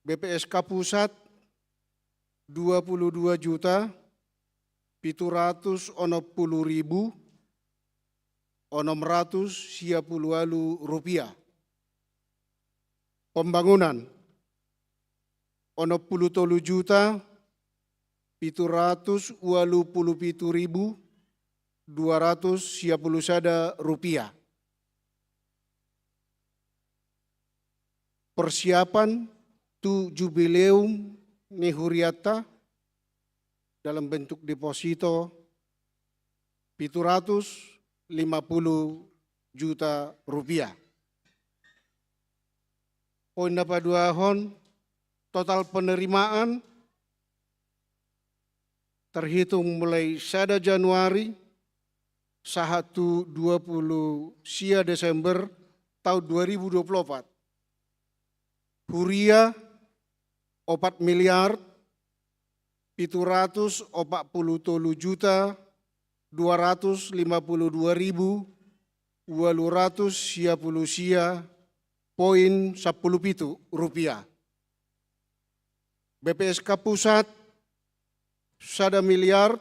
BPSK Pusat 22 juta 760.610 rupiah. Pembangunan 63 juta 787.210 rupiah. Persiapan tu jubileum ni huriata dalam bentuk deposito 750 juta rupiah. Poin dapat dua hon, total penerimaan terhitung mulai 1 Januari 20 Desember tahun 2024. Huria 4 miliar 743 juta 252.210 rupiah. BPSK Pusat 1 miliar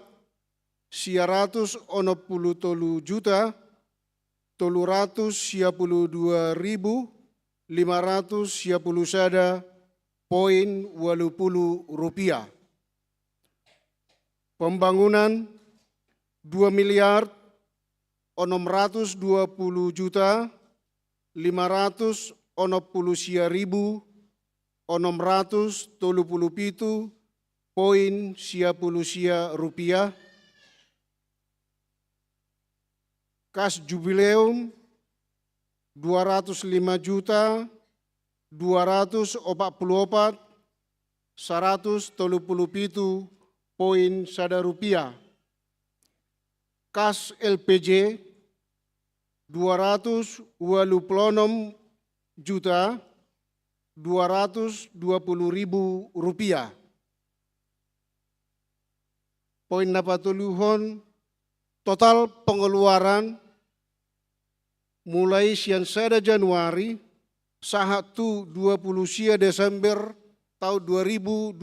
163 juta 352.511.80 rupiah. Pembangunan 2 miliar 620 juta 560.637.10 rupiah. Kas jubileum 205 juta 244.137.1 rupiah. Kas LPJ 226 juta 220.000 rupiah. Poin napatuluhon, total pengeluaran mulai sian 1 Januari sahatu 20 Desember tahun 2024.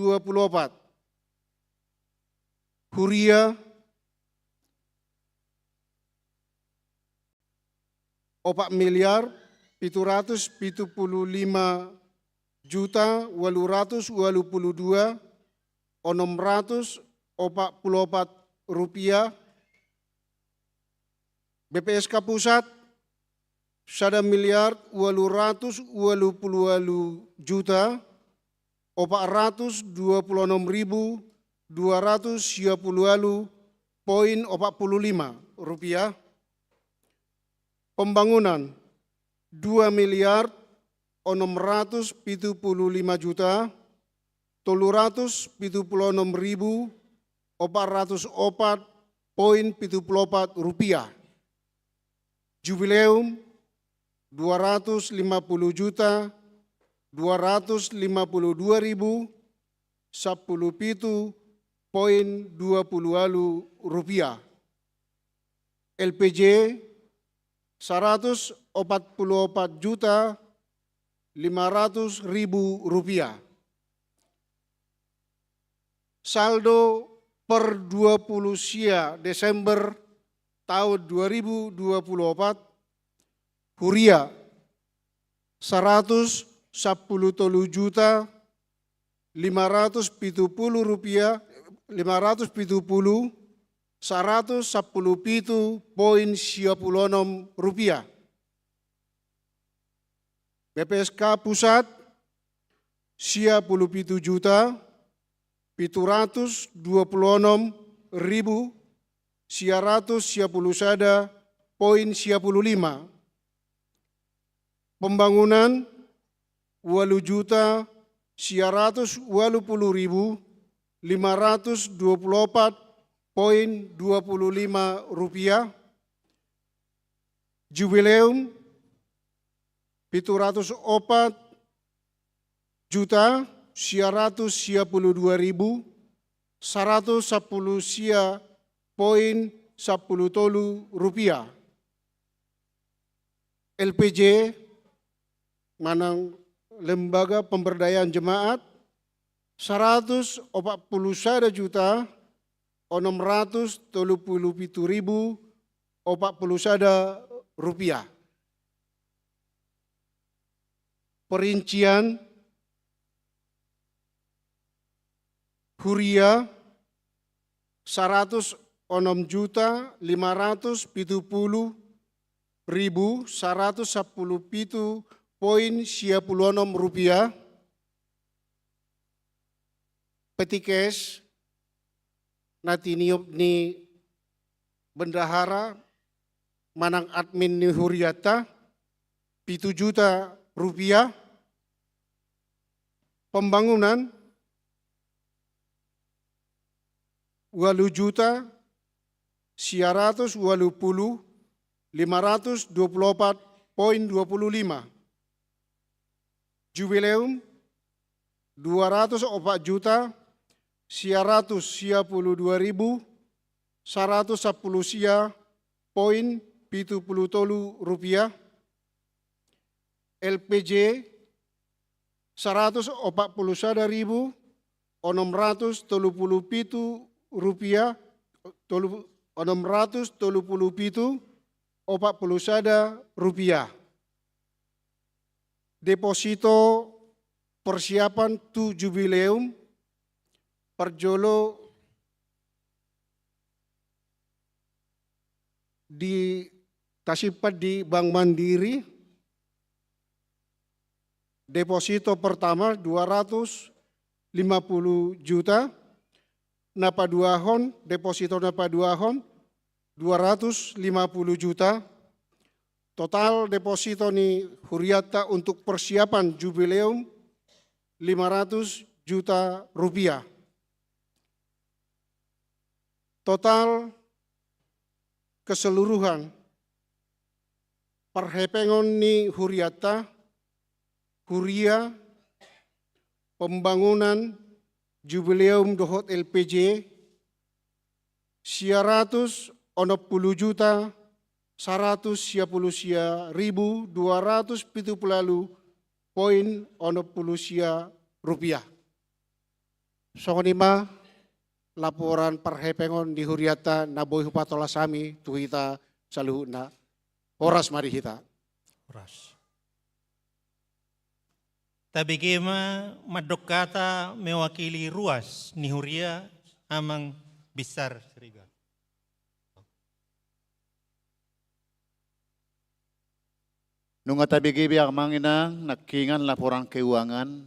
Huria 4 miliar 775 juta 822.644 rupiah. BPSK Pusat 1 miliar 820 juta 426.210.45 rupiah. Pembangunan 2 miliar 675 juta 376.404.74 rupiah. Jubileum 250 juta 252.010.20 rupiah. LPJ 144 juta 500.000 rupiah. Saldo per 20 Desember tahun 2024, Huria 110 juta 570 rupiah 110.010 rupiah. BPSK Pusat 57 juta 726.000 1.150.5. Pembangunan 8.180.524.25 rupiah. Jubileum 742.110.10 rupiah. LPJ manang lembaga pemberdayaan jemaat 141.637.041 rupiah. Perincian Huria 106.510.110 rupiah. Petikes natiniup ni bendahara manang admin ni Huriata 7 juta rupiah. Pembangunan 8 juta 180.524.25. Jubileum 204 juta 110.110 rupiah. LPJ 141.637 rupiah 637.41 rupiah. Deposito persiapan tu jubileum perjolo disimpan di Bank Mandiri. Deposito pertama 250 juta. Napa duahon, deposito napa duahon 250 juta. Total deposito ni Huriata untuk persiapan jubileum 500 juta rupiah. Total keseluruhan perhepengon ni Huriata, Huria, pembangunan jubileum dohot LPJ 160 juta 110.270.10 rupiah. Songonima laporan perhepengon di Huriata naboy hupatola sami tuhita saluhuna horas mari hita. Horas. Tabigema madokata mewakili ruas ni Huria amang besar seriga. Nung tabigebe ang manginang nakingan laporan keuangan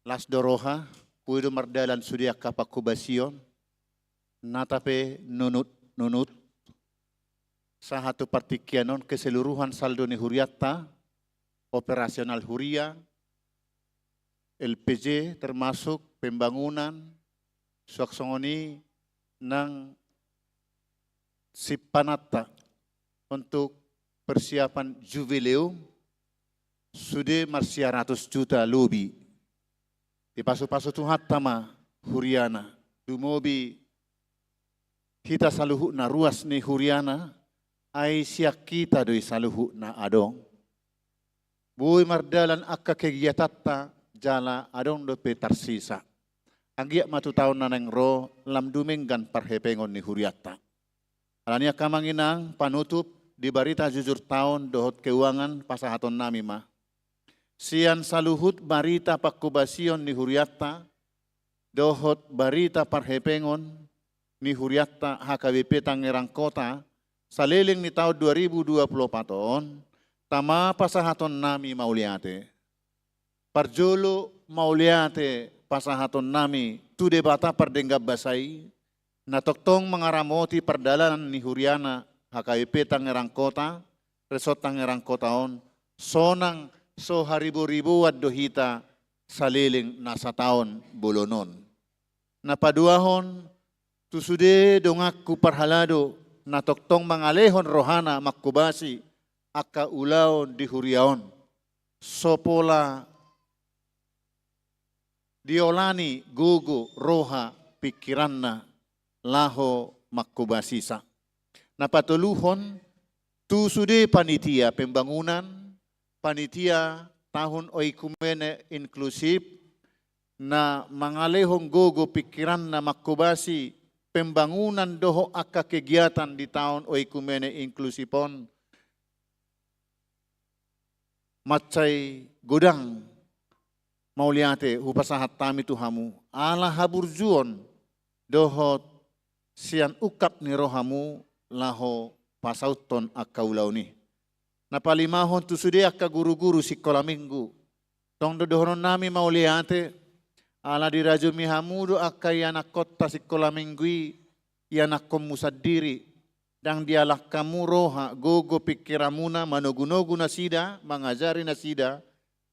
Las Doroha puido mardalan sudia kapakubasion natape nunut sahatu partikianon keseluruhan saldo ni Huriata operasional Huria LPJ termasuk pembangunan suaksongoni ng Sipanata untuk persiapan jubileum sudah marsia 100 juta lebih. Di pasu-pasu tuhat tama Huriana. Dumobi kita saluhu na ruas ni Huriana ay siyak kita doi saluhu na adong. Bui mardalan akka kegiatatta jala adong do petarsisa. Anggiak matu tahun naneng ro lam dumenggan parhepengon ni Huriata. Alania kamanginang panutup di barita jujur tahun dohot keuangan pasahaton nami mah. Sian saluhut barita pakubasion ni Huriata, dohot barita parhepengon ni Huriata HKBP Tangerang Kota, saliling ni tahun 2024 tama pasahaton nami mauliate. Parjolo mauliate pasahaton nami tu debata perdenggap basai na toktong mengaramoti perdalan ni Huriana HKBP Tangerang Kota resort Tangerang Kotaon sonang so haribu-ribu wad dohita saliling nasa taon bolonon. Napaduahon tu sude dongakku parhalado na toktong mangalehon rohana makubasi aka ulaon di Huriaon. Sopola diolani gugu roha pikiranna laho makubasisa. Napatuluhon tu sude panitia pembangunan, panitia tahun oikumene inklusif na mangalehong gugu pikiran na makubasi pembangunan doho aka kegiatan di tahun oikumene inklusipon. Macai godang mauliate hupasahat tami tuhamu ala haburjuon dohot sian ukap ni rohamu laho pasauton akaulau ni. Napalimahon tu sude akka guru-guru sikola minggu. Tong dodohonon nami mauliate ala dirajumi hamudo akka yana kota sikola minggu yana komusadiri. Dang dialah kamu roha gogo pikiramuna manogunogu nasida mangajari nasida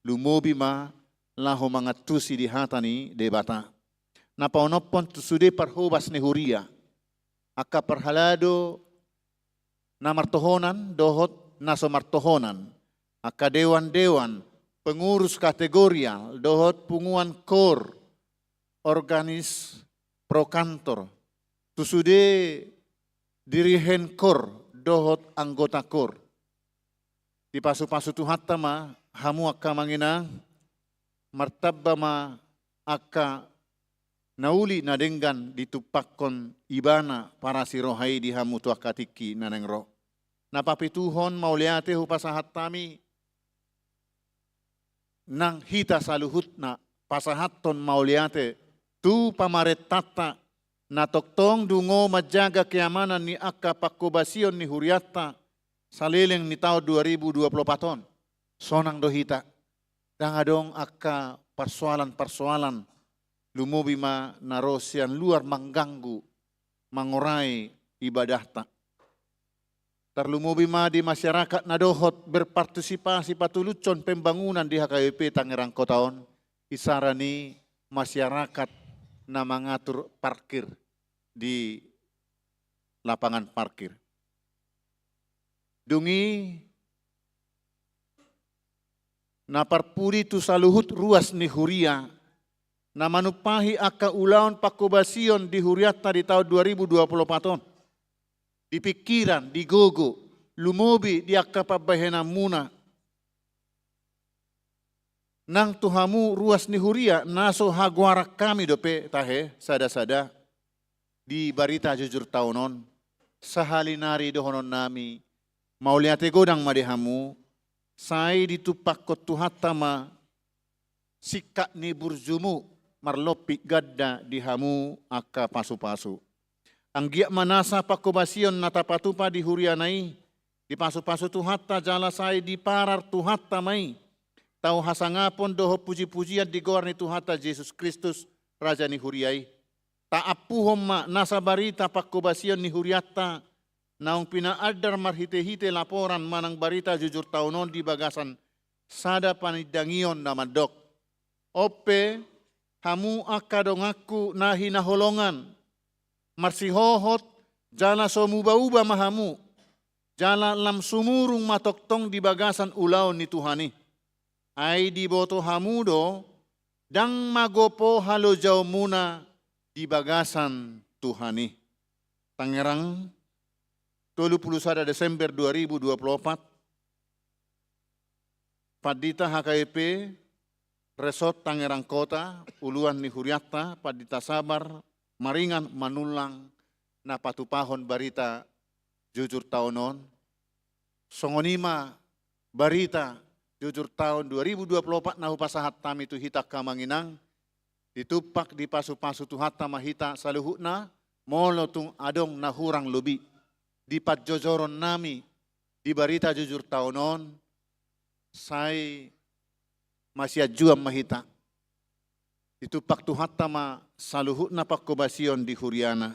lumobi ma laho mangatusi di hatani debata. Napaonopon tu sude parhubas ni Huria aka parhalado na martohonan dohot naso martohonan aka dewan-dewan pengurus kategorial dohot punguan kor organis prokantor tu sude dirihen kor dohot anggota kor. Di pasu-pasu tuhatta ma hamu akka mangina martabba ma akka nauli na denggan ditupakkon ibana para sirohai di hamu tu akatiki nanengro. Napapituhon mauliate hupasahat tami nang hita saluhut na pasahaton mauliate tu pamaret tata na toktong dungo majaga keamanan ni akka pakubasion ni Huriata salileng ni tahun 2024. Sonang dohita. Dangadong akka persoalan-persoalan lumubi ma narosian luar mengganggu mengurai ibadahta. Terlumubi ma di masyarakat nadohot berpartisipasi patulucon pembangunan di HKBP Tangerang Kotaon isarani masyarakat na mengatur parkir di lapangan parkir. Dungi na parpuri tu saluhut ruas ni Huria na manupahi aka ulaon pakubasion di Huriata di tahun 2024. Di pikiran, di gogo, lumobi di aka pabahena muna. Nang tuhamu ruas ni Huria naso haguarak kami dope tahe sada-sada di barita jujur taunon sahalinari dohonon nami mauliate godang madehamu sai ditupak kotuhatta ma sikak ni burjumu marlopi gadda di hamu aka pasu-pasu. Anggiak manasa pakubasion natapatupa di Huria nai di pasu-pasu tuhatta jala sai di parar tuhatta mai. Tau hasangapon doho puji-pujian di gor ni Tuhata Yesus Kristus Raja ni Huriai. Taapuhom ma nasa barita pakubasion ni Huriata naung pinaadar marhite-hite laporan manang barita jujur taunon di bagasan sada panidangion na madok. Ope hamu akadongaku nahi naholongan marsihohot jala somuba-uba mahamu jala lam sumurung matoktong di bagasan ulaon ni Tuhani. Ay di boto hamudo dang magopo halo jauh muna di bagasan Tuhani. Tangerang 31 Desember 2024 Padita HKBP Resort Tangerang Kota uluan ni Huriata Padita sabar maringan manulang na patupahon barita jujur taunon songonima barita jujur tahun 2024 nahu pasahat tami tu hita kamanginang ditupak di pasu-pasu tu hatta mahita saluhutna molo tung adong nahurang lobi di patjojoron nami di barita jujur tahunon sai masih juam mahita Itu paktu hatama saluhutna pakobasion di Huriana.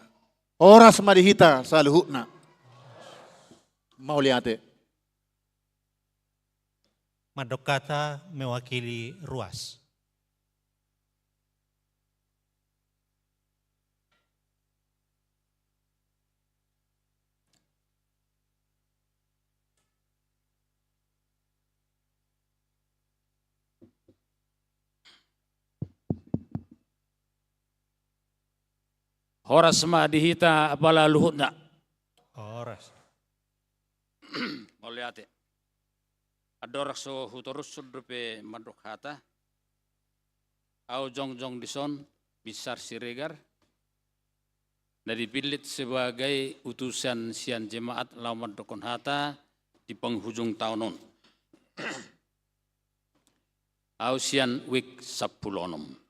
Oras madihita saluhutna. Mau lihat. Madokata mewakili ruas. Horas madihita apala luhutna. Oras. Moliate. Adorak so hutorus sudrupe madrokhata. Au jong dison Besar Siregar. Dari dipilih sebagai utusan sian jemaat Lawan Dokon Hata di penghujung tahun non. Au sian wik sapulonom.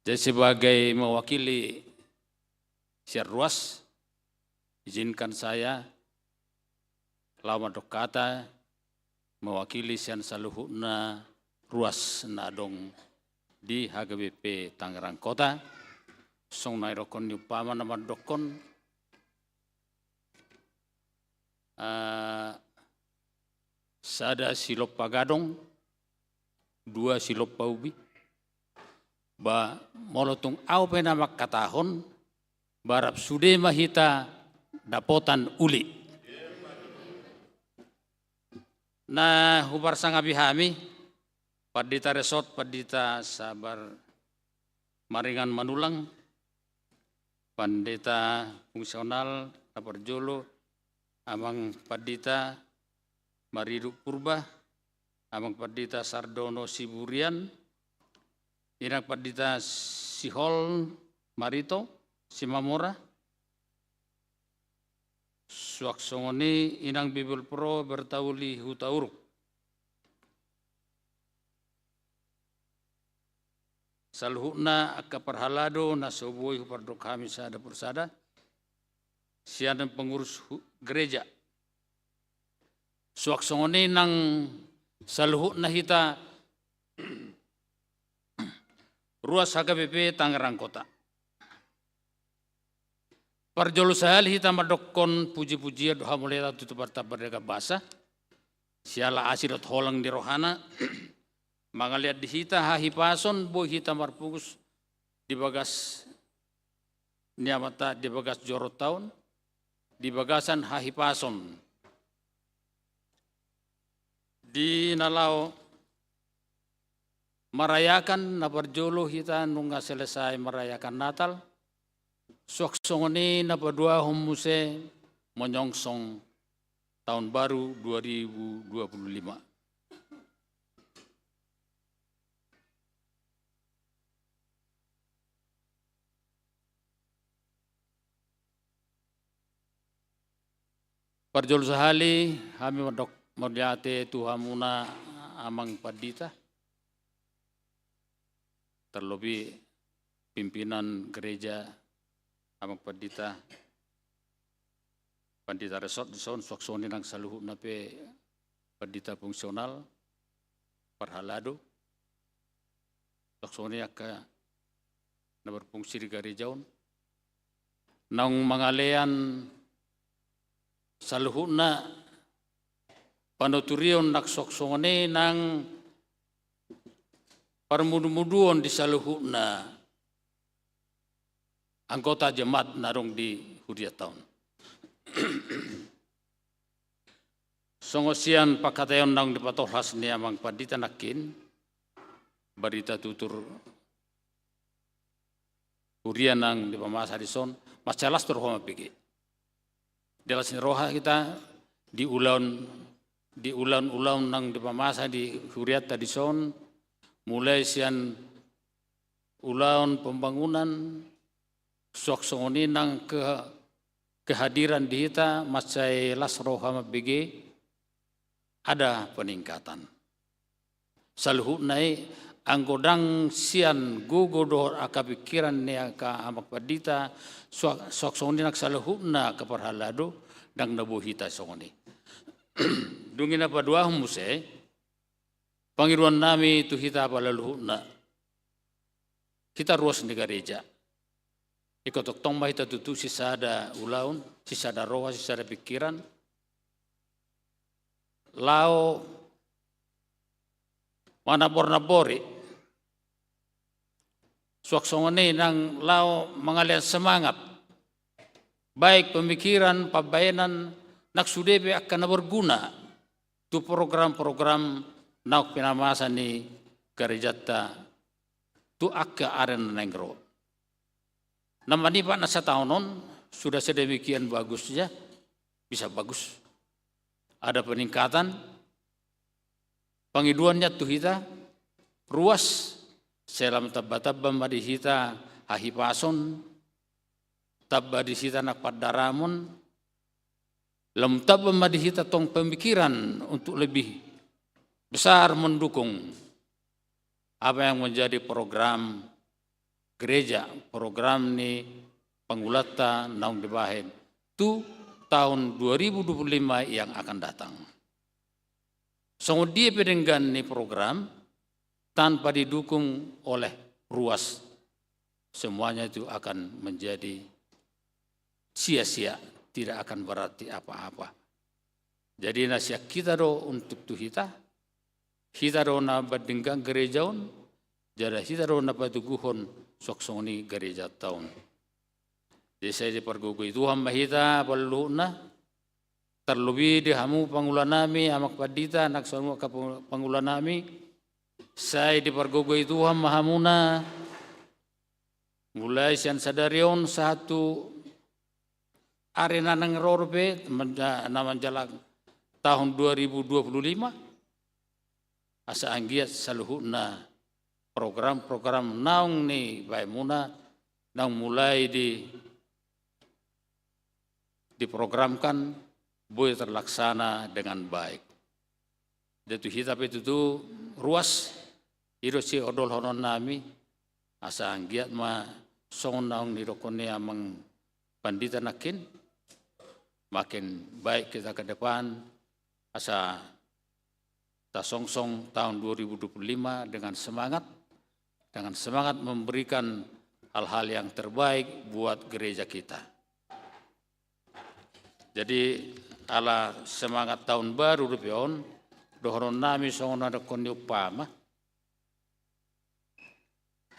Jadi sebagai mewakili siar ruas, izinkan saya Lawan Dokata mewakili sian saluhuna ruas nadong di HGBP Tangerang Kota. Song nairokon upama nama dokon sada silop pagadong, 2 silop paubi, ba molotung au penamak katahon, barap sude mahita dapotan uli. Nah hubar sangabi hami, padita resort, padita sabar maringan manulang, pandita fungsional Taparjolo, amang padita Maridu Purba, amang padita Sardono Siburian, inang padita Sihol Marito, Simamora, suaksongoni inang Bibel Pro bertauli hutauruk. Saluhuna akka parhalado na soboy hupardok kami sada persada. Siya dan pengurus gereja. Suaksongoni nang saluhuna hita ruas HKBP Tangerang Kota. Parjolo sahal hita madokon puji-pujian doha mulai tutup berdeka basa. Siala asidot holang di rohana. Mangaliat di hita hahipason boy hita marpugus di bagas niamata di bagas jorot tahun di bagasan hahipason di nalau merayakan naparjolo hita nungga selesai merayakan Natal suaksongoni napadua humuse menyongsong tahun baru 2025. Parjol sahali kami modiate tuhamuna amang padita. Terlebih pimpinan gereja amang padita. Pandita resort di son suaksoni nang saluhu nape padita fungsional parhalado. Suaksoni akka na berfungsi di gerejaun. Nang mangalean saluhuna panuturion nak soksongone nang parmudu-muduon di saluhuna anggota jemaat narong di Huria Town. Songosian pakatayon nang dipatohlas ni amang padita nakin barita tutur Huria nang dipamasa di son masalas terhoma pigi. Dalam roha kita di ulan nang dipamasa di Huriat tadi son mulai sian ulan pembangunan soksongoni nang kehadiran di kita masai las roha mabege ada peningkatan. Saluhu nai anggodang sian gugodor akapikiran ne aka amak padita soksongoni nak saluhu na kaparhalado dang nabuhita songoni. Dungin apa dua humuse Pangiruan nami tu hita palaluhuna. Kita ruas di gereja. Ikotok tomba hita tutu sisada ulaun, sisada roha, sisada pikiran. Lao manabor-nabori. Suaksongone nang lao mengalian semangat. Baik pemikiran, pabayanan, naksudepe akan berguna. Tu program-program nauk pinamasa ni garejata tu akka aren nengro. Namanya Pak nasa tahunon sudah sedemikian bagusnya, bisa bagus. Ada peningkatan, pengiduannya tu hita, ruas, selam tabba-tabba madihita hahipason, tabba disita nak padaramon, lam tabba madihita tong pemikiran untuk lebih besar mendukung apa yang menjadi program gereja, program ni penggulata naung dibahen tu tahun 2025 yang akan datang. Dia pedenggan ni program tanpa didukung oleh ruas, semuanya itu akan menjadi sia-sia, tidak akan berarti apa-apa. Jadi nasihat kita do untuk tu kita do na badenggang gerejaun, jadi kita do na patuguhon soksoni gereja tahun. Jadi saya dipergugui Tuhan mahita perlu na terlebih di hamu pangulan nami amak padita anak semua ke pangulan nami saya dipergugui Tuhan mahamuna mulai sian sadarion satu arena nang rorbe nama jalan tahun 2025 asa anggiat saluhuna program-program naung ni baik muna naung mulai diprogramkan boleh terlaksana dengan baik. Jadi hitab itu ruas irosi odol honon nami asa anggiat ma song naung nirokone amang pandita nakin makin baik kita ke depan asa tasongsong tahun 2025 dengan semangat memberikan hal-hal yang terbaik buat gereja kita. Jadi ala semangat tahun baru rupion dohoron nami songon ada kondi upama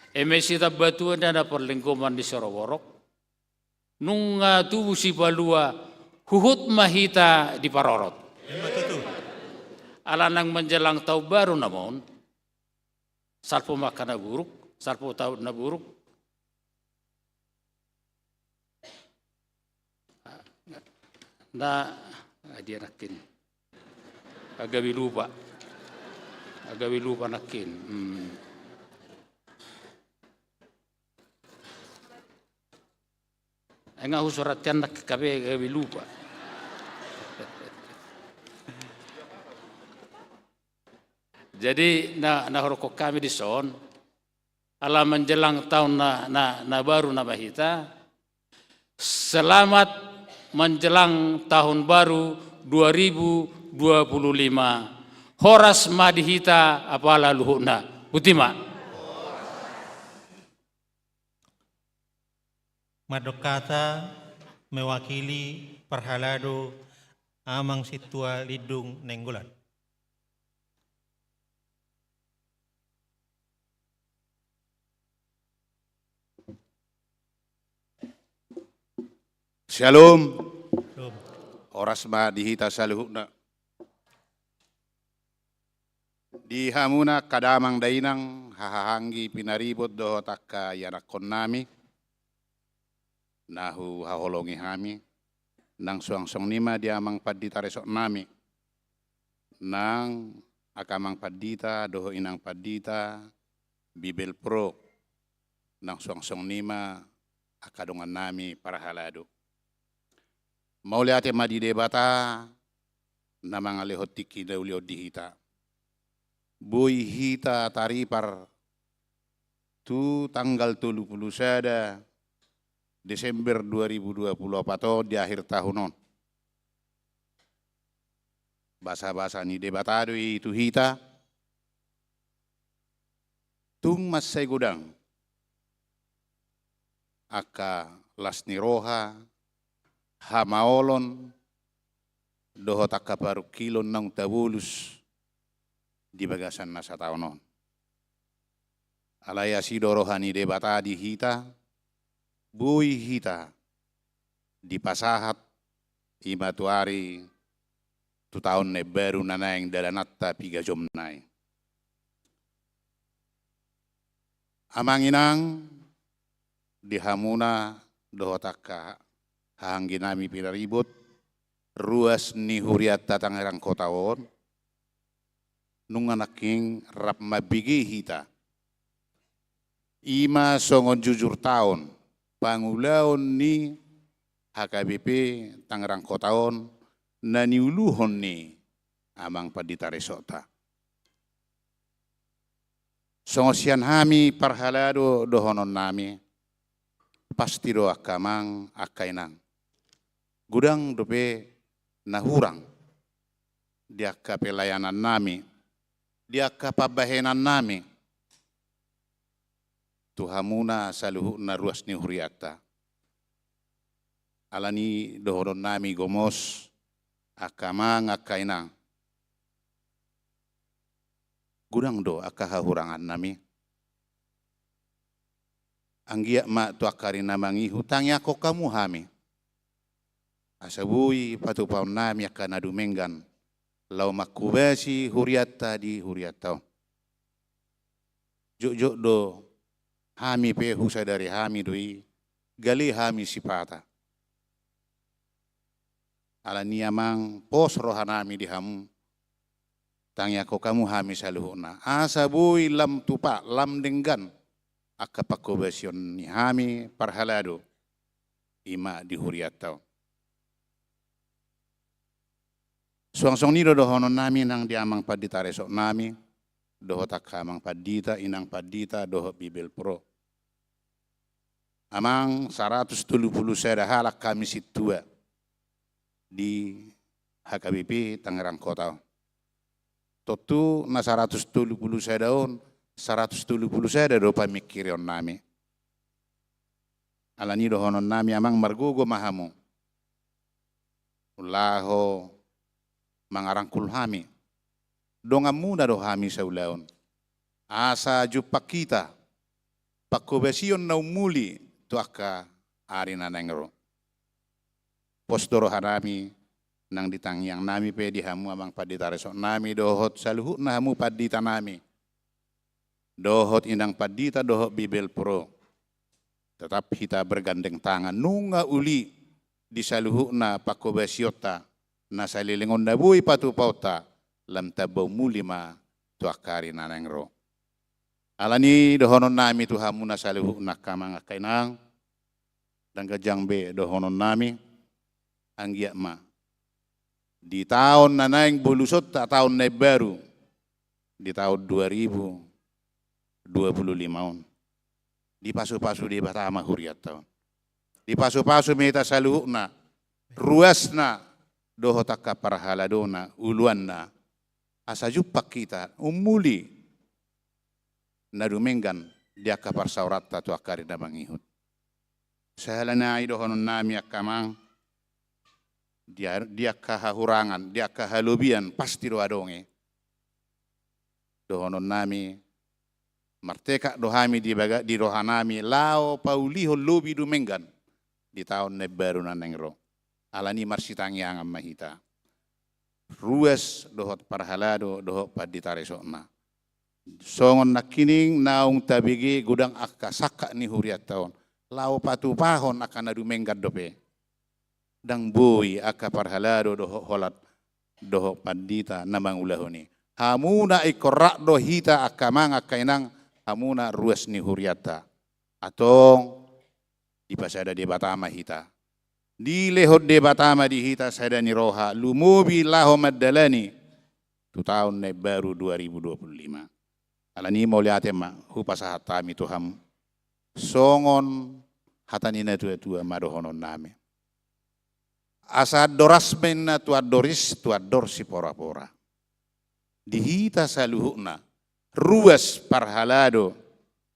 emesi tabatuan ada perlingkuman di Soroborok nunga tubuh si balua huhut mahita di Parorot ala nang menjelang tahun baru namun salpo makan buruk salpo tahun na buruk na dia nakin agawi lupa nakin enggak usuratkan nak kabe agawi lupa jadi na horokok kami di son ala menjelang tahun na baru na bahita selamat menjelang tahun baru 2025. Horas madihita apala luhuna. Butima. Madokata mewakili perhalado amang situa lidung nenggolan. Shalom. Oras ma dihita saluhuna. Di hamuna kadamang dainang hahahanggi pinaribot do takka yanakon nami. Nahu haholongi hami. Nang suang-suang nima di amang padita resok nami. Nang akamang padita doho inang padita Bibel Pro. Nang suang-suang nima akadongan nami para halado. Mauliate madi debata na mga lehotiki na ulio dihita. Boy hita taripar tu tanggal 31 Desember 2024 di akhir tahun non. Basa-basa ni debatado itu hita tung masay gudang. Aka lasniroha, hamaolon, dohot aka paru kilon nang tabulus di bagasan nasa taonon. Alaya si dorohani debata di hita, bui hita, di pasahat, imatuari, tu tahun ne baru nanaing dalanatta piga jomnai. Amanginang di hamuna dohotaka hangginami pinaribut ruas ni huriat tatangerang kotawon nunganaking rap mabigi hita ima songon jujur tahun pangulaon ni HKBP Tangerang Kotawon na niuluhon ni amang padita resota. Songosian hami parhalado dohonon nami pasti do akamang akainang. Gudang dope nahurang dia ka pelayanan nami, dia ka pabahenan nami. Tuhamuna saluhu na ruas ni huriata. Alani dohonon nami gomos akamang akainang. Gudang do akahahurangan nami. Anggia ma tu akari namangi hutangnya ko kamu hami. Asabui patupaun nami akan adu menggan. Lau makubasi huriata di huriatau. Juk do hami pe husa dari hami doi gali hami sipata. Ala niamang pos rohanami di hamu. Tangya ko kamu hami saluhuna. Asabui lam tupa lam denggan. Aka pakobasion ni hami parhalado. Ima di huriatau. Suang-suang ni dohonon nami nang diamang padita resok nami. Dohot akamang padita, inang padita, dohot Bibel Pro. Amang 170 saya halak kami situa di HKBP Tangerang Kota. Totu na 170 saya daun, 170 saya do pamikirion nami. Alani dohonon nami amang margugo mahamu. Ulaho mangarangkul hami. Donga muda do hami saulaon. Asa jupak kita. Pakobesion na umuli tu aka ari nanengro. Postoro hanami nang ditangyang nami pe di hamu amang padita resok nami dohot saluhu na hamu padita nami. Dohot indang padita dohot Bibel Pro. Tetap kita bergandeng tangan nunga uli di saluhu na pakobesiota na salilingon nabui patupauta lam tabaw mulima tu akari nanengro. Alani dohonon nami tu hamu na saluhu na kamang akainang dan gajangbe dohonon nami anggia ma. Di tahun na naing bulusot ta tahun na baru di tahun 2025 di pasu-pasu di batama huriat tahun. Di pasu-pasu meta saluhu na ruas na dohotaka parhaladona uluan na asa jupak kita umuli na dumenggan dia kapar saurat tu akari na mangihut. Sahalana dohonon nami akamang dia kahahurangan, dia kahalubian pasti do adonge. Dohonon nami marteka dohami di rohanami lao pauliho lobi dumenggan di tahun nebaru nanengro. Alani marsitangi angam mahita. Ruas dohot parhalado dohot padita resokna. Songon nakining naung tabigi gudang akasaka ni huriat tahun. Lao patu pahon akan adu menggat dope. Dang bui aka parhalado dohot holat dohot padita namang ulahoni. Hamuna ikorak dohita akamang akainang hamuna ruas ni huriata. Atong di pasada di batama hita. Di lehot de batama di hita sada ni roha lumubi laho maddalani tu tahun ne baru 2025. Alani mau lihat ma hupasa hatami tuham songon hatanina tua madohonon name. Asa doras menna tua doris tua dorsi pora-pora. Di hita saluhuna ruas parhalado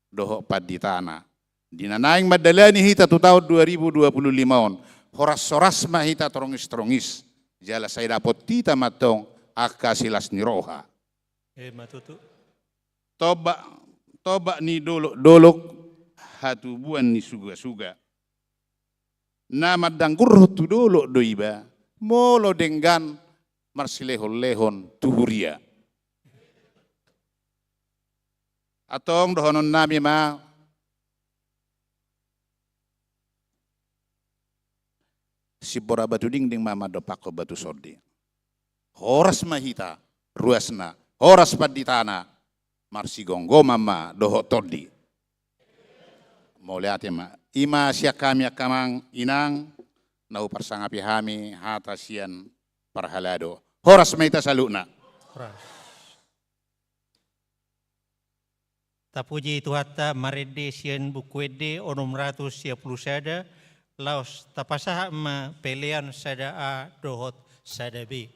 doho paditana. Dinanaing madalani hita tu tahun 2025 on. Horas-horas mahita trongis-trongis. Jala saya dapat tita matong akasilas niroha. Matutu. Toba ni dolok hatubuan ni suga-suga. Nama danggur tu dolok doiba. Molo denggan marsilehon-lehon tuhuria. Atong dohonon nami ma si bora batu dingding mama do pako batu sodi. Horas mahita ruasna, horas paditana marsi gonggo mama doho todi. Mau lihat ya ma, ima siak kami akamang inang nau parsangapi hami hata sian parhalado. Horas mahita saluna. Horas. Tapuji Tuhata marede sian bukwede onom ratus siap sada laos tapasah ma pelean sada a dohot sada b.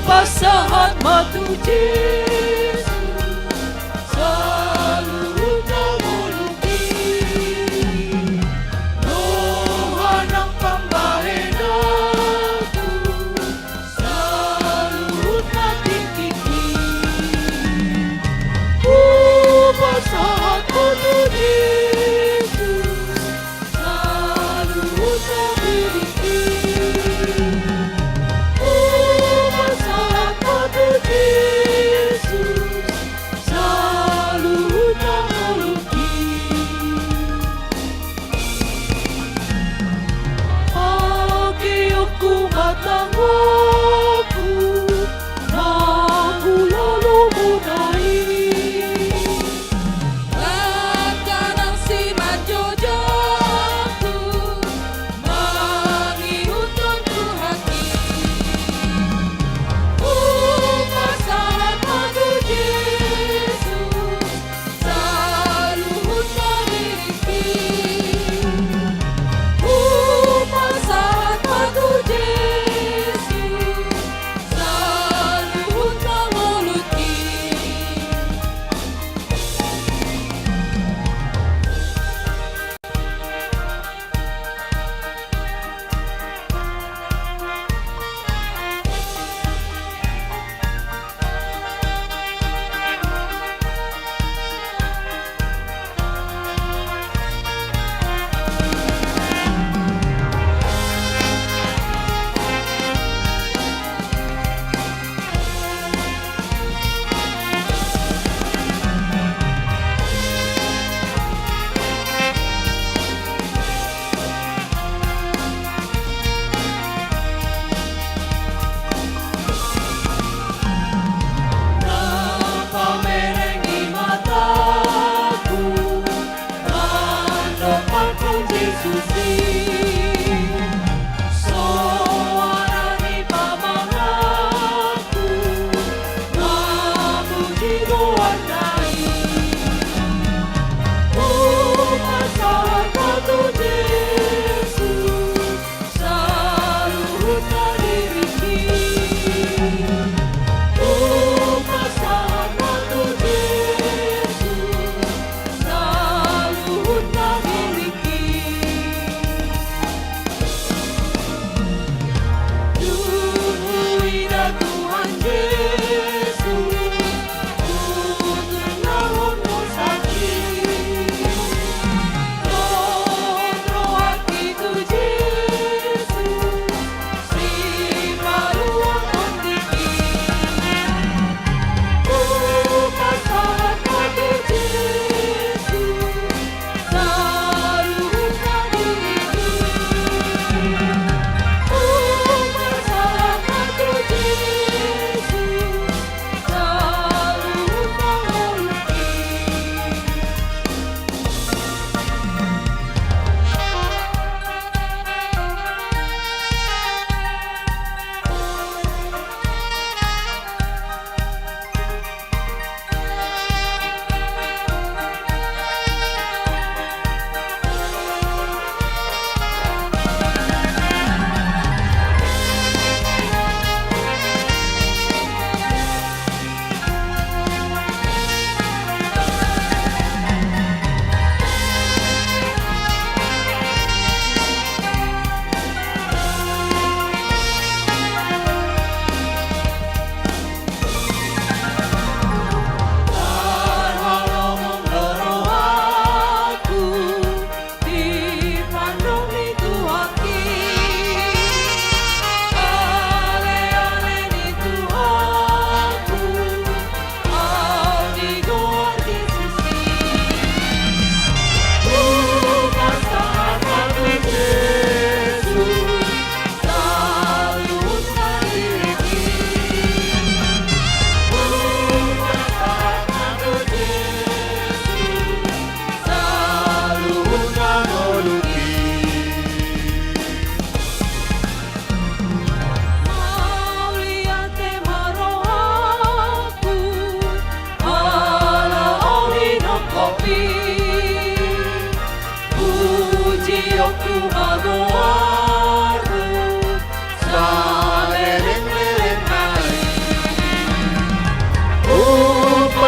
Pasahat matu Yesus selalu namuluki Tuhan pambahenaku selalu natingkiki pasahat matu Yesus selalu namiliki Yesus selalu namuluki Akiyoku matangaku Nakulolo munai Lakanang si majojaku Mangiuton ku hati Pasahat madu Yesus selalu namiliki Pasahat madu Yesus selalu namuluki Napamerengi mataku Nandapakan Yesus Soarani pamangaku Namuji doandai Pasahat madu Yesus selalu namiliki Pasahat madu Yesus selalu namiliki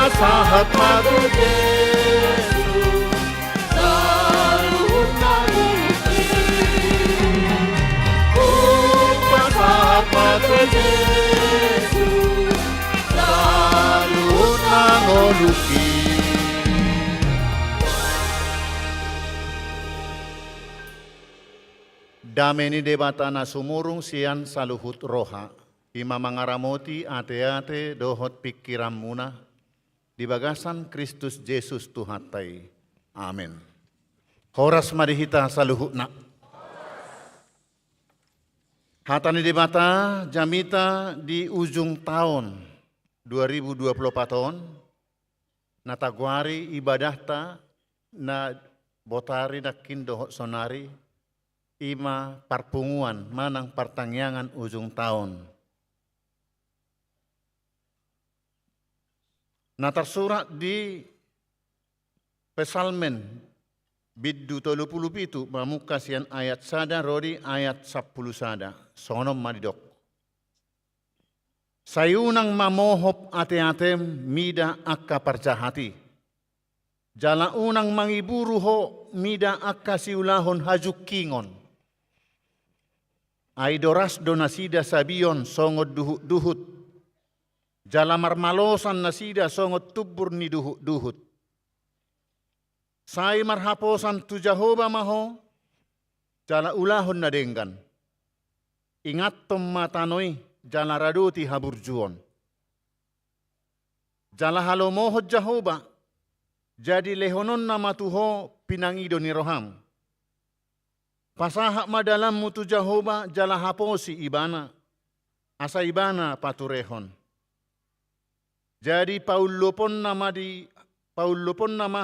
pasahat matu Yesus saluhut nanguliti pasahat matu Yesus saluhut nangoluki. Dameni debata na sumurung sian saluhut roha. Ima mangaramoti ate-ate dohot pikiran muna. Di bagasan Kristus Yesus Tuhatai. Amin. Horas marihita saluhut na. Hatani debata jamita di ujung tahun 2024 tahun. Natagwari ibadahta na botari na kindohot sonari. Ima parpunguan manang pertangyangan ujung tahun. Nah tersurat di Pesalmen biddu 37 mamukasian ayat sada rodi ayat 10 sada sonom madidok. Sayunang mamohop ate-atem mida akka parjahati. Jala unang mangiburu ho mida akka siulahon hajuk kingon. Aidoras donasida sabion songot duhut. Jalamar malosan nasida songot tubur ni duhut. Sai marhaposan tu Jahoba maho. Jala ulahon na denggan. Ingat tom matanoi jala raduti haburjuon. Jala halomohot Jahoba. Jadi lehonon nama tuho pinangido ni roham. Pasahak madalam mutu Jahoba jala haposi ibana. Asa ibana paturehon. Jadi paulupon nama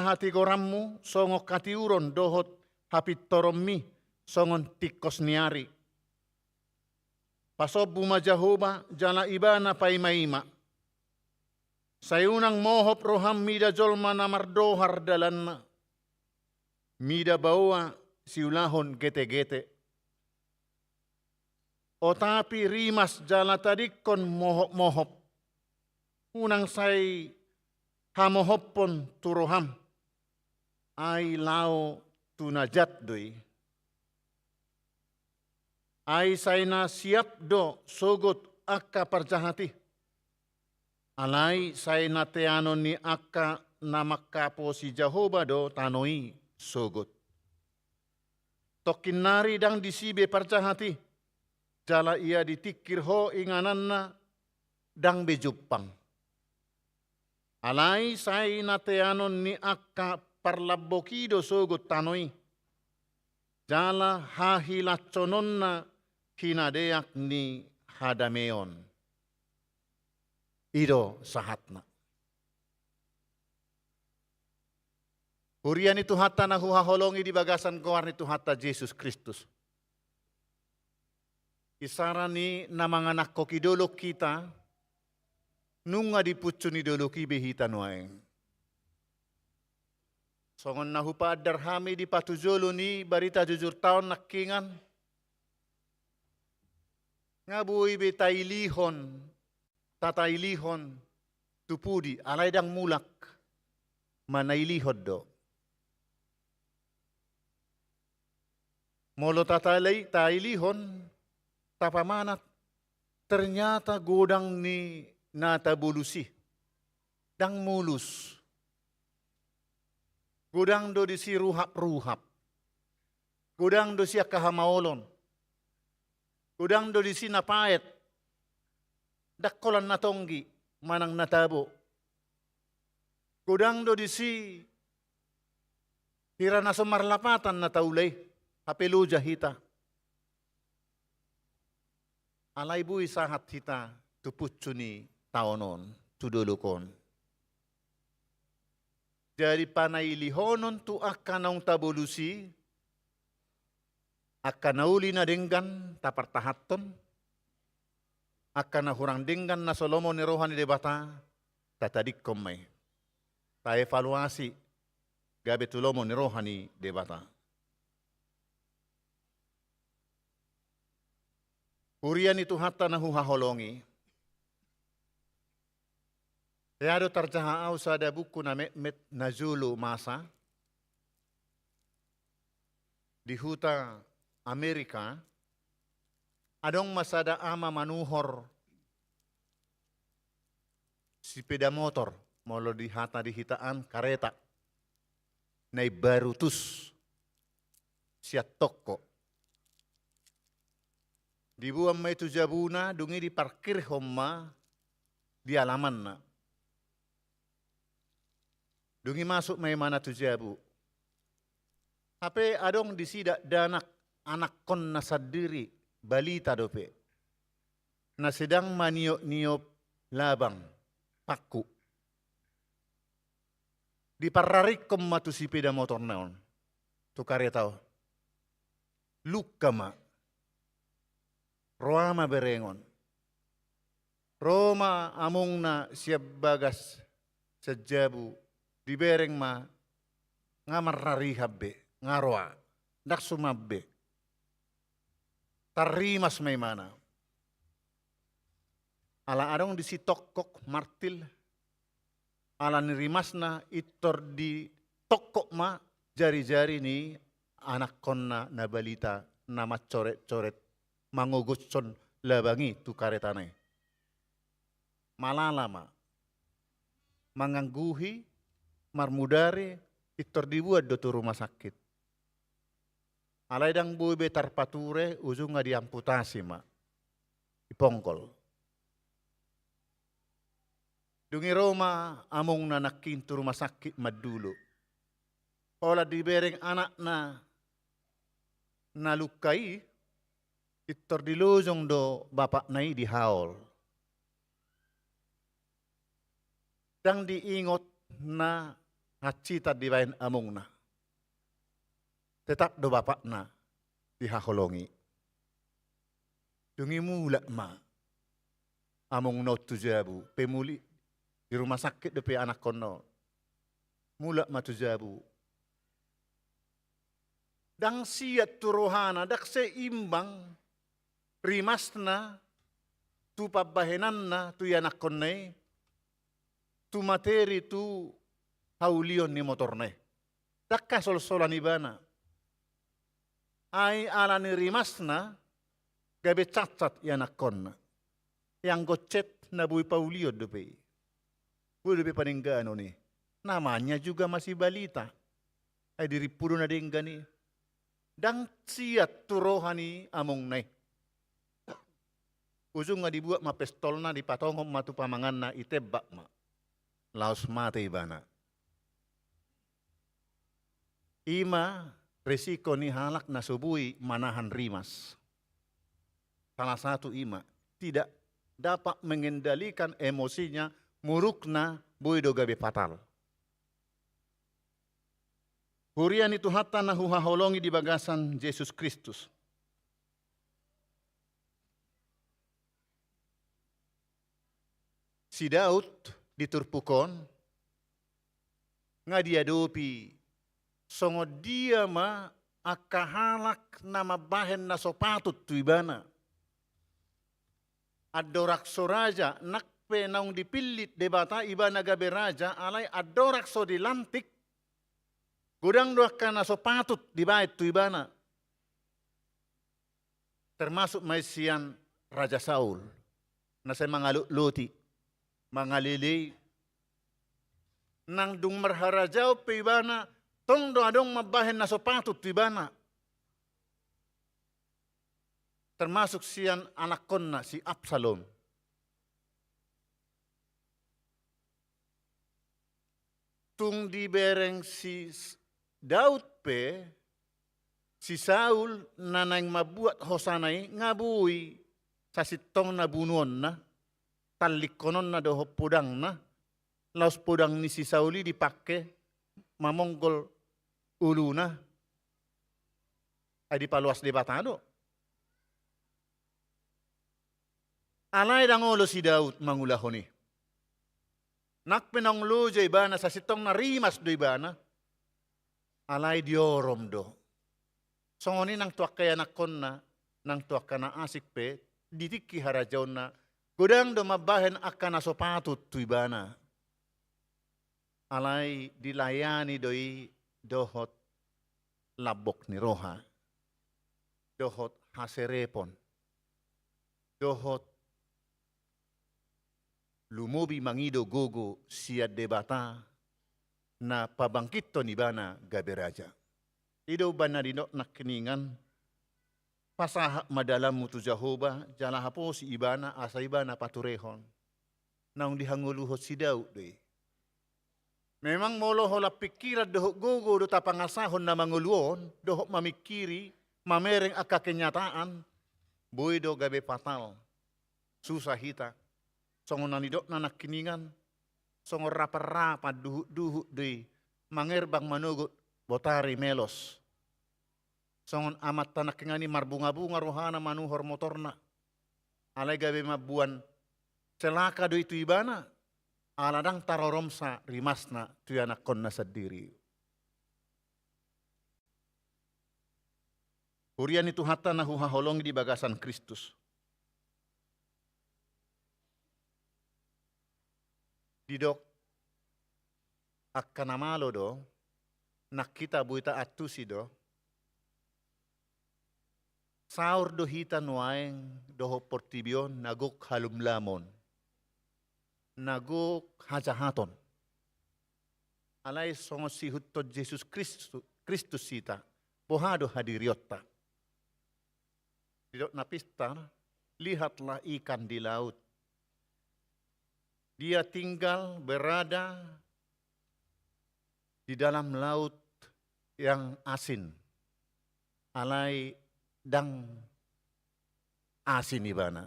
hati korammu songok katiuron dohot hapit torommi songon tikos niari. Pasobu ma Jahoba jala ibana paimaima. Sayunang mohop roham mida jolma namar dohar dalanna. Mida bawa siulahon gete-gete. O tapi rimas jala tadikon mohop-mohop. Unang say hamohoppon turoham. Ay lao tunajat doi. Ay say na siap do sogot akka parjahati. Alay say na teano ni akka namakkapo si Jahoba do tanoi sogot. Tokinari dang disibe parjahati. Jala ia ditikir ho ingananna dang bejupang. Alay say nateanon ni akka parlabokido sogot tanoi. Jala hahilaconon na hinadeak ni hadameon. Ido sahatna. Hurian itu hatta na huhaholongi di bagasan kawar itu hatta Yesus Kristus. Isarani namanganak kokidolok kita, nunga dipucuni doloki behita nuaeng. Songon nahupa darhami di patujolo ni barita jujur taon nakingan. Ngabui betailihon, tatailihon, tupudi, alaydang mulak, manailihod do. Molo tailihon, tapamanat, ternyata godang ni natabulusi, dang mulus. Godang do di si ruhap-ruhap. Godang do siya kahamaolon. Godang do di si napayet. Dakkolan natonggi, manang natabo. Godang do di si hira na sumarlapatan na taulay. Hapeluja hita. Alay bui sahat hita tuputuni taonon, tudulukon. Jadi panailihonon tu akanang tabulusi, akanauli na denggan tapartahaton, akana hurang denggan na Solomon ni rohani debata, tatadik komay. Ta evaluasi gabe tulomon ni rohani debata. Hurian itu hatta na huhaholongi. Kaya tarjahaaw sa da buku na met na Zulu masa di huta Amerika, adong masada ama manuhor sepeda motor, molo di hata di hitaan kareta, na barutus siya toko. Di buang may tu jabuna, dungi di parkir homma di alaman na. Dungi masuk may mana tu jabu. Tapi adong di sida danak anak kon na sadiri balita dope. Na sedang maniok-niop labang paku. Di pararik kom matu si peda motor naon. Tu karetao. Luka ma. Roama berengon. Roma among na siya bagas sa jabu. Di bereng ma nga mararihabbe. Ngarwa, dak sumabbe. Tarimas may mana. Ala adong di si tokok martil. Ala nirimas na itor di tokok ma jari-jari ni anak kon na balita na macoret-coret mangugutson labangi tu karetanay. Malalama. Mangangguhi, marmudari, itor dibuat do tu rumah sakit. Alay dang buibe tarpature ujung nga diamputasi ma. Ipongkol. Dungi Roma among na nakintu rumah sakit madulo. Ola dibereng anak na nalukai itor dilujong do bapak nai dihaol. Dang diingot na ngacita di bayan among na. Tetap do bapak na dihaholongi. Dungi mula ma. Among not tu jabu. Pemuli di rumah sakit depe anak kono. Mula ma tu jabu. Dang siat tu rohana. Dak seimbang. Rimas na. Tu pabahenan na. Tu anak konne. Tu materi tu haulion ni motorne. Dak kasol-solan ibana. Ay ala ni rimas na, gabe cacat yan akon na. Yang gocet na buhay paulio dope. Buhay dope paninggano ni. Namanya juga masih balita. Ay diripudo na din gani. Dang siat turohani among nay. Ujung nga dibuat ma pistol na dipatongom matu pamangan na itebak ma. Laos mate ibana. Ima resiko ni halak na subui manahan rimas. Salah satu ima tidak dapat mengendalikan emosinya murukna boy do gabe fatal. Hurian itu hatta na huhaholongi di bagasan Yesus Kristus. Si Daud diturpukon nga diadopi songo dia ma akahalak nama bahen na sopatut tu ibana. Adorak so raja nakpe naung dipilit debata ibana gabe raja alay adorak so dilantik. Gudang doa kana sopatut di bait tu ibana. Termasuk maisian Raja Saul. Na sa mga luti, mga lili. Nang dung marharajaw pe ibana tong doadong mabahen na sopatut tibana. Termasuk siyan anak kon na si Absalom. Tung dibereng si Daud pe, si Saul na nang mabuat hosanay ngabui sa sitong nabunuon na, talikonon na doho pudang na, laos pudang ni si Sauli dipake mamonggol ulo na ay di paluas di batado. Alay dangolo si Daud mangulahon ni. Nakpenang loja ibana sa sitong narimas do ibana. Alay diorom do. Songoni nang tuak kaya nakon na, nang tuak ka na asik pe, ditiki harajaw na, gudang do mabahen akan na sopatut tu ibana. alai dilayani doi dohot labok ni roha, dohot haserepon, dohot lumubi mangido gogo siya debata na pabangkit to ni bana gaberaja. Ido bana dino nakiningan pasaha madalam mutu Jehovah jala hapo si ibana asa ibana paturehon. Naung dihanguluhot si Daud doi. Memang molo hola pikiran dohok gogo do tapangasahon na manguluon, dohok mamikiri, mamereng aka kenyataan, boy do gabe patal, susah hita, songon nanidok na nakiningan, songon rapa-rapa duhuk doi, mangerbang manugut botari melos. Songon amat tanak ngani marbunga-bunga rohana manuhor motorna, alay gabe mabuan celaka do itu ibana, aladang taroromsa rimasna tuyana konna sadiri. Hurian itu hatta na huhaholongi di bagasan Kristus. Didok akka namalo do, nakita buita atusi do, saur do hita nuaeng doho portibion nagok halumlamon. Nagok hajahaton. Alay songo si hutod Jesus Kristus sita, bohado hadiriotta. Didok napista, lihatlah ikan di laut. Dia tinggal berada di dalam laut yang asin. Alay dang asin ibana.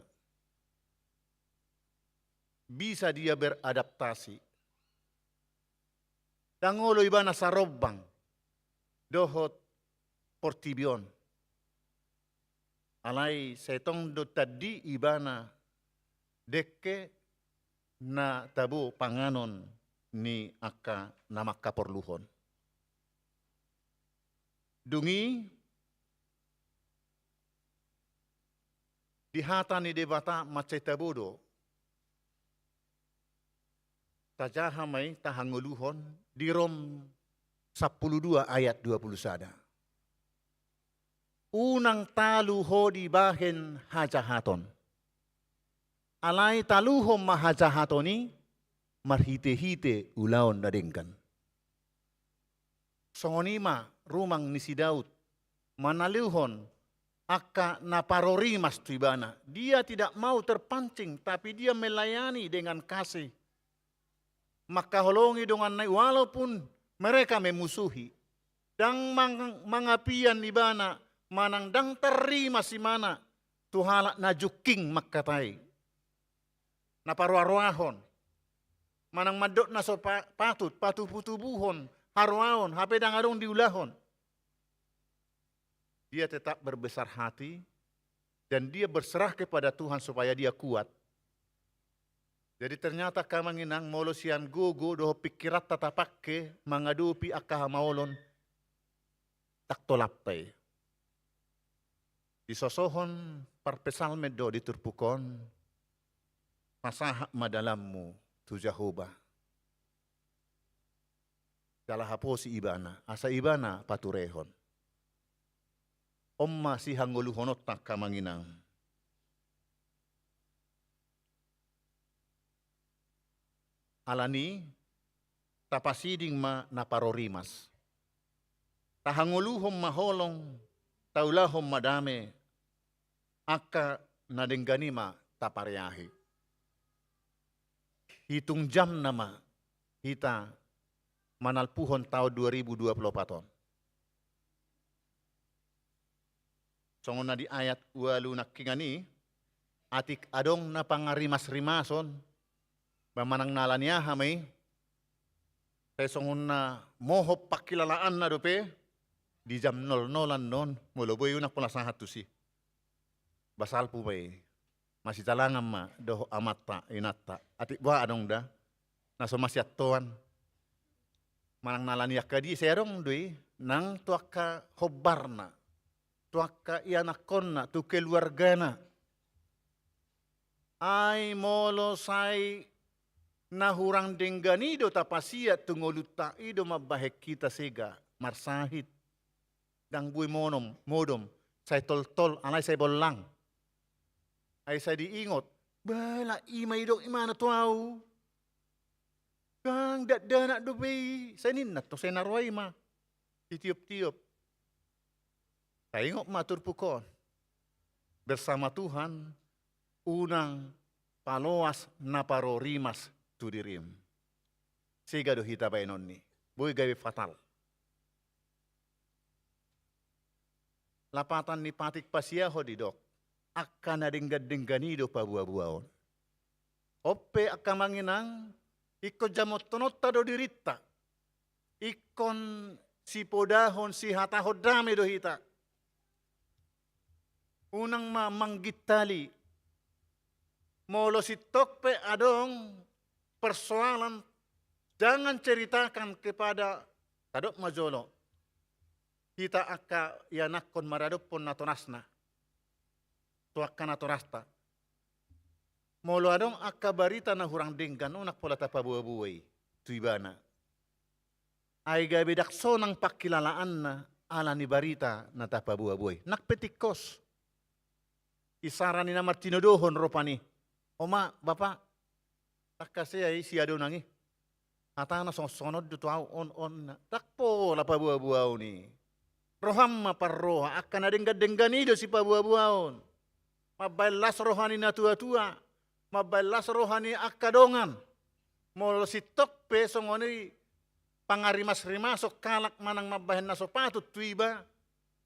Bisa dia beradaptasi. Dangolo ibana sarobang, dohot portibion. Alay setong do tadi ibana deke na tabu panganon ni aka namak kaporluhon. Dungi dihata ni debata macetabudo. Tajahamay tahanguluhon di Rom 12 ayat 21. Unang taluho di bahen hajahaton. Alay taluhom mahajahatoni marhite-hite ulaon nadengkan. Songonima rumang ni si Daud manaluhon aka naparorimas tibana. Dia tidak mau terpancing tapi dia melayani dengan kasih. Maka holongi dengan naik walaupun mereka memusuhi. Dang mangapian di bana, manang dang terima si mana, tuhala najuking makatai. Naparuaruahon. Manang madok na so patut, patubuhon, haruahon, hape dang adong diulahon. Dia tetap berbesar hati dan dia berserah kepada Tuhan supaya dia kuat. Jadi ternyata kamanginang molo sian gugu doho pikirat tatapakke mangadupi akka maolon tak tolapay. Disosohon parpesalme do diturpukon pasahak madalammu tu Jehovah. Dalah hapo si ibana, asa ibana paturehon. Omma si hanguluhonot tak kamanginang. Alani tapasiding ma naparorimas. Tahanguluhom maholong, taulahom madame, aka nadengganima tapareahi. Hitung jam nama kita manalpuhon tahun 2024. Songon na di ayat walu nakingani, atik adong na pangarimas-rimason, bamanang nalanya hamay, songon na mohop pakilalaan na dope, di jam 00 non, muluboy yun ako nasahat to si. Basal po ba masih talangan ma, doho amata, inata, atik ba adong da, naso masyatuan. Manang nalanya ka di, serong doy, nang tuaka hobarna, tuaka ianakon na, tu keluarga na. Ay molo say na hurang dengganido tapasia tungoluta ido mabahek kita sega marsahit dang bui modom say tol alay say bolang ay say diingot bala imay do imana tuaw kang dadana do bay say ninat to say naroy ma tiup-tiup taingok matur pukon bersama Tuhan unang paloas na parorimas tudirim. Siga do hita ba inon ni. Boy gawi fatal. Lapatan ni patik pasiyaho di dok. Akka na dingganido pa buwa-buwaon. Oppe akka manginang ikko jamot tonotta do dirita. Ikon si podahon si hatahod dami do hita. Unang manggitali. Molo si tokpe adong persoalan jangan ceritakan kepada kadok majolo. Kita akka yanakon maradopon natonasna. Tuakkan natorasta. Molo adong akka barita na hurang denggan unak pola tapa buah-buay. Tuibana. Ay gabi dakso ng pakilalaan na ala ni barita na tapa buah-buay. Nakpetikos. Isara ni na martinodohon ropani. Oma, bapak, tak kasi ay siya doon nangi. Ata na sonod dito on na. Takpo la pabuabuaw ni. Roham maparroha, akan na dengganido si pabuabuaon. Mabalas rohani na tua-tua. Mabalas rohani akadongan. Molo si tokpe songoni pangarimas-rimasok kalak manang mabahin na sopatut tuiba.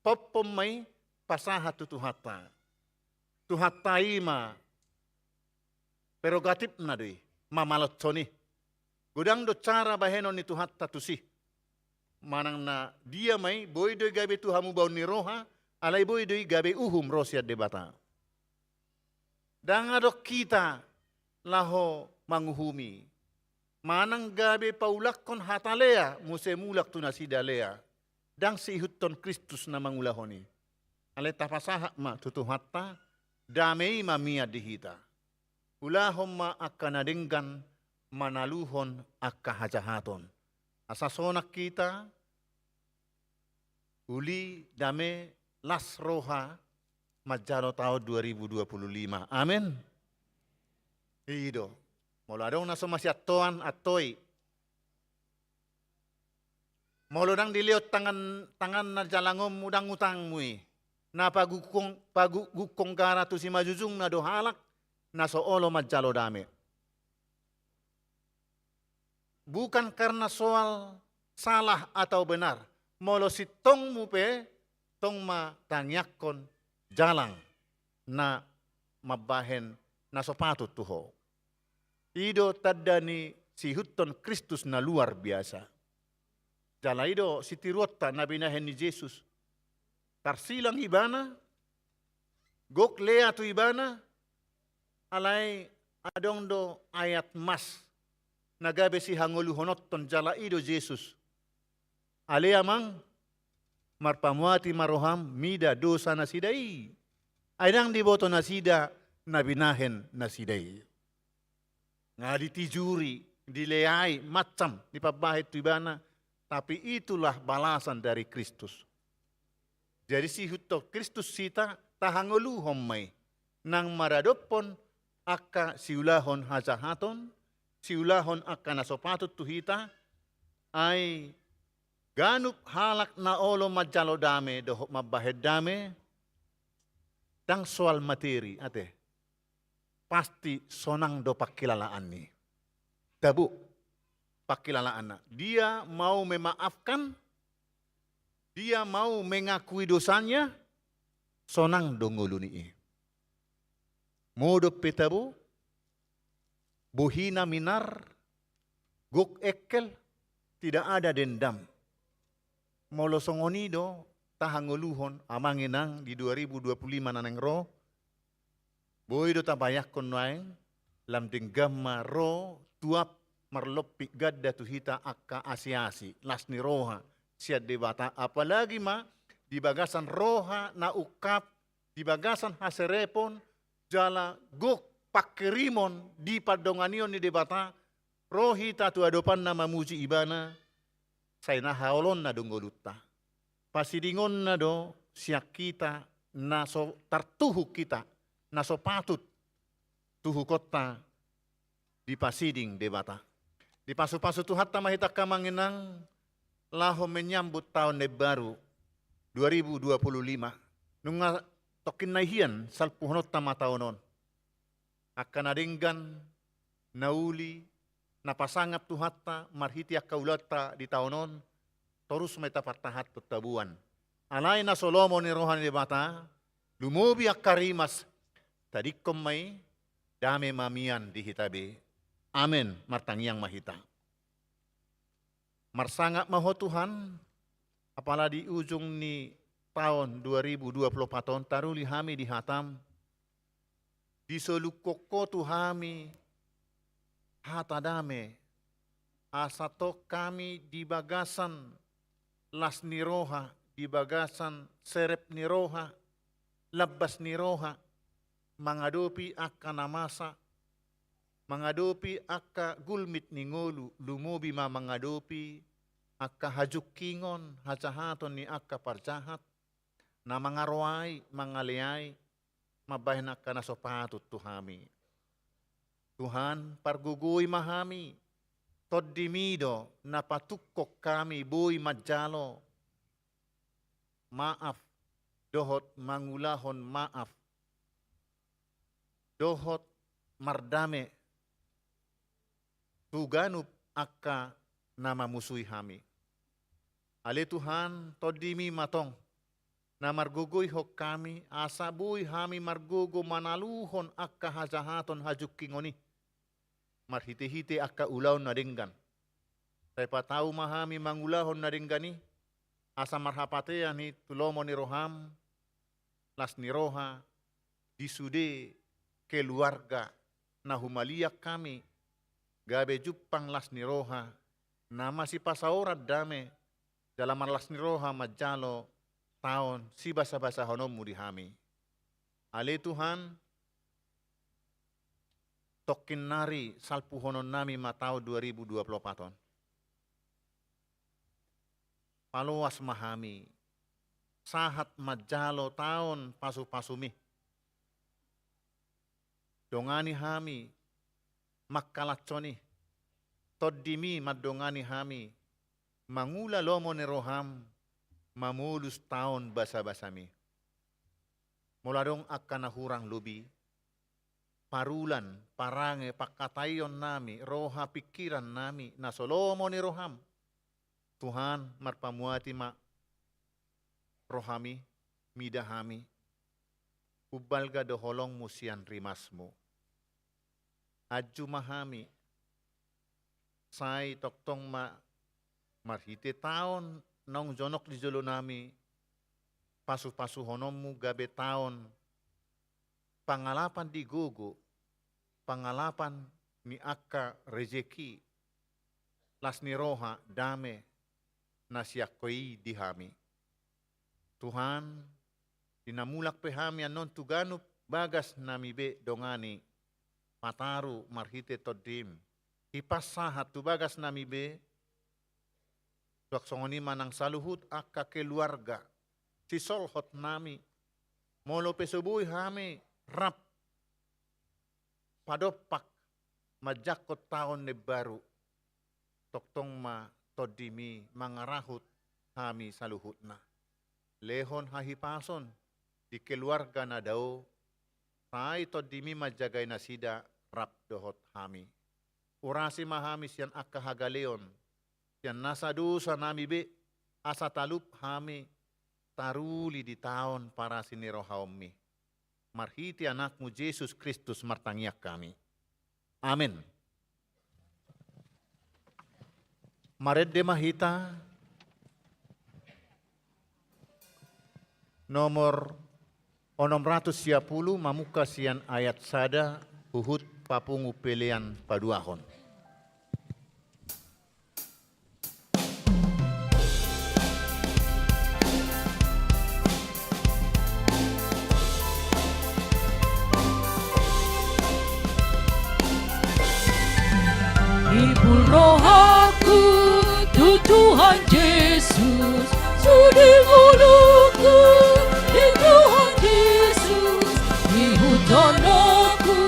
Popom may pasahat tutuhata. Tuhata ima. Prerogatif na doy, mamalot soni. Gudang do cara bahenon ni Tuhan tatusi. Manang na dia may, boy doy gabi tuhamu baon ni roha, alay boy doy gabi uhum rosya debata. Dangadok kita laho manguhumi. Manang gabi paulak kon hatalea, musemulak tunasidalea. Dang si ihuton Kristus na mangulahoni. Alay tapasahak ma tutuhatta, damay mamia dihita. Ulahom ma akka nadinggan manaluhon akka hajahaton. Asasonak kita, uli dame las roha majaro tahun 2025. Amin. Ido. Molo adong naso masih atoan atoy. Molo dang diliot tangan na jalangom mudang utang mui. Na pagukong gara tu si majujung na dohalak. Naso olo majalo dame. Bukan karena soal salah atau benar. Molo si tong mupe, tong ma tangyakon jalang na mabahen na sopatut tuho. Ido tadani si huton Kristus na luar biasa. Jala ido si tiruota na binahen ni Jesus. Tarsilang ibana, gok lea tu ibana, alay adong do ayat mas nagabe si hanguluhonot ton jala ido Jesus. Ali amang marpamuati maroham mida dosa na sidai. Aydang diboto na sida na binahen na sidai. Nga ditijuri, dileay, macam, dipabahit tibana. Tapi itulah balasan dari Kristus. Jadi si huto Kristus sita tahanguluhom may nang maradopon akka siulahon hajahaton, siulahon akka nasopatut tuhita, ay ganup halak na olo majalo dame, doho mabahed dame, dang soal materi, ate, pasti sonang do pakilalaan ni. Dabu, pakilalaan na. Dia mau memaafkan, dia mau mengakui dosanya, sonang do nguluni. Modo petabu, buhina minar, guk ekel, tidak ada dendam. Molo songonido, tahanguluhon, amanginang di 2025 naneng ro, boydo tabayak konwaeng, lam denggama ro, tuap marlopik gadda tuhita akka asiasi, las ni roha, siad debata, apalagi ma, di bagasan roha na ukap, di bagasan haserepon, jala guk pakirimon di padonganion ni debata rohi tatu adopan na mamuji ibana, say na haolon na dungolutta. Pasidingon na do siyak kita na so tartuhuk kita, na so patut tuhu kota di pasiding debata. Di pasu-pasu Tuhan mahita kamanginang laho menyambut tahun baru 2025. Nunga tokin nahian salpuhonot tama taonon. Akan adinggan nauli napasangap tuhatta marhiti akaulata di taonon torus meta partahat tutabuan. Alay na Solomo ni rohan di bata lumubi akarimas tadikom may dame mamian di hitabe. Amen martangyang mahita. Marsangap maho Tuhan apala di ujung ni tahun 2024 taruli hami dihatam di solukoko tuhami hatadame asato kami di bagasan las niroha di bagasan serep niroha labas niroha mangadopi akan namasa mangadopi akka gulmit ningolu lumubi ma mangadopi akka hajuk kingon hajahaton ni akka parjahat na mangaruay mangaliay mabahin akka na sopatut tuhami. Tuhan parguguy mahami toddimido na patukok kami buy majalo maaf dohot mangulahon maaf dohot mardame tuganup akka nama musuhi hami. Ale Tuhan todimi matong na margugoy hok kami asabuy hami margugo manaluhon akka hajahaton hajuk kingoni. Marhite-hite akka ulaw na dinggan. Tay patau mahami mangulahon na dinggani asa marhapatean ni tulomo ni roham las ni roha disude keluarga na humaliak kami gabe jupang las ni roha na masih pasaurat dame dalam las ni roha majalo tahun si basa-basa honomu di hami. Ale Tuhan tokin nari salpu honon nami matau 2024. Paluas mahami sahat majalo tahun pasu-pasumi. Dongani hami makkalaconi toddimi madongani hami mangula lomo ni roham mamulus taon basa-basami muladong akan nahurang lubi parulan parange pakatayon nami roha pikiran nami na solomo ni roham Tuhan marpamuati ma rohami midahami ubalga doholong musian rimasmu aju mahami say toktong marhite taon nong jonok di jolo nami pasu-pasu honommu gabe taon pangalapan di gogo pangalapan ni akka rezeki las ni roha dame nasiakoi di hami Tuhan dinamulak pe hami anon tuganup bagas nami be dongani mataru marhite todim ipasahat tu bagas nami be tuak songoni manang saluhut akka keluarga si solhot nami molo pesobuy hami rap padopak majakot taon ne baru toktong ma todimi mangarahut hami saluhut na lehon hahipason di keluarga na daw tay todimi majagay na sida rap dohot hami. Urasi mahami siyan akka hagaleon. Siyan nasa dusa nami be asa talup hami taruli di taon para sinirohaomi. Marhiti anakmu Jesus Kristus martangyak kami. Amin. Maredde mahita nomor 610 mamuka sian ayat sada uhut papungu pelean paduahon. Ibu Tuhan Yesus, sudi mulutku di Tuhan Yesus, di hutan aku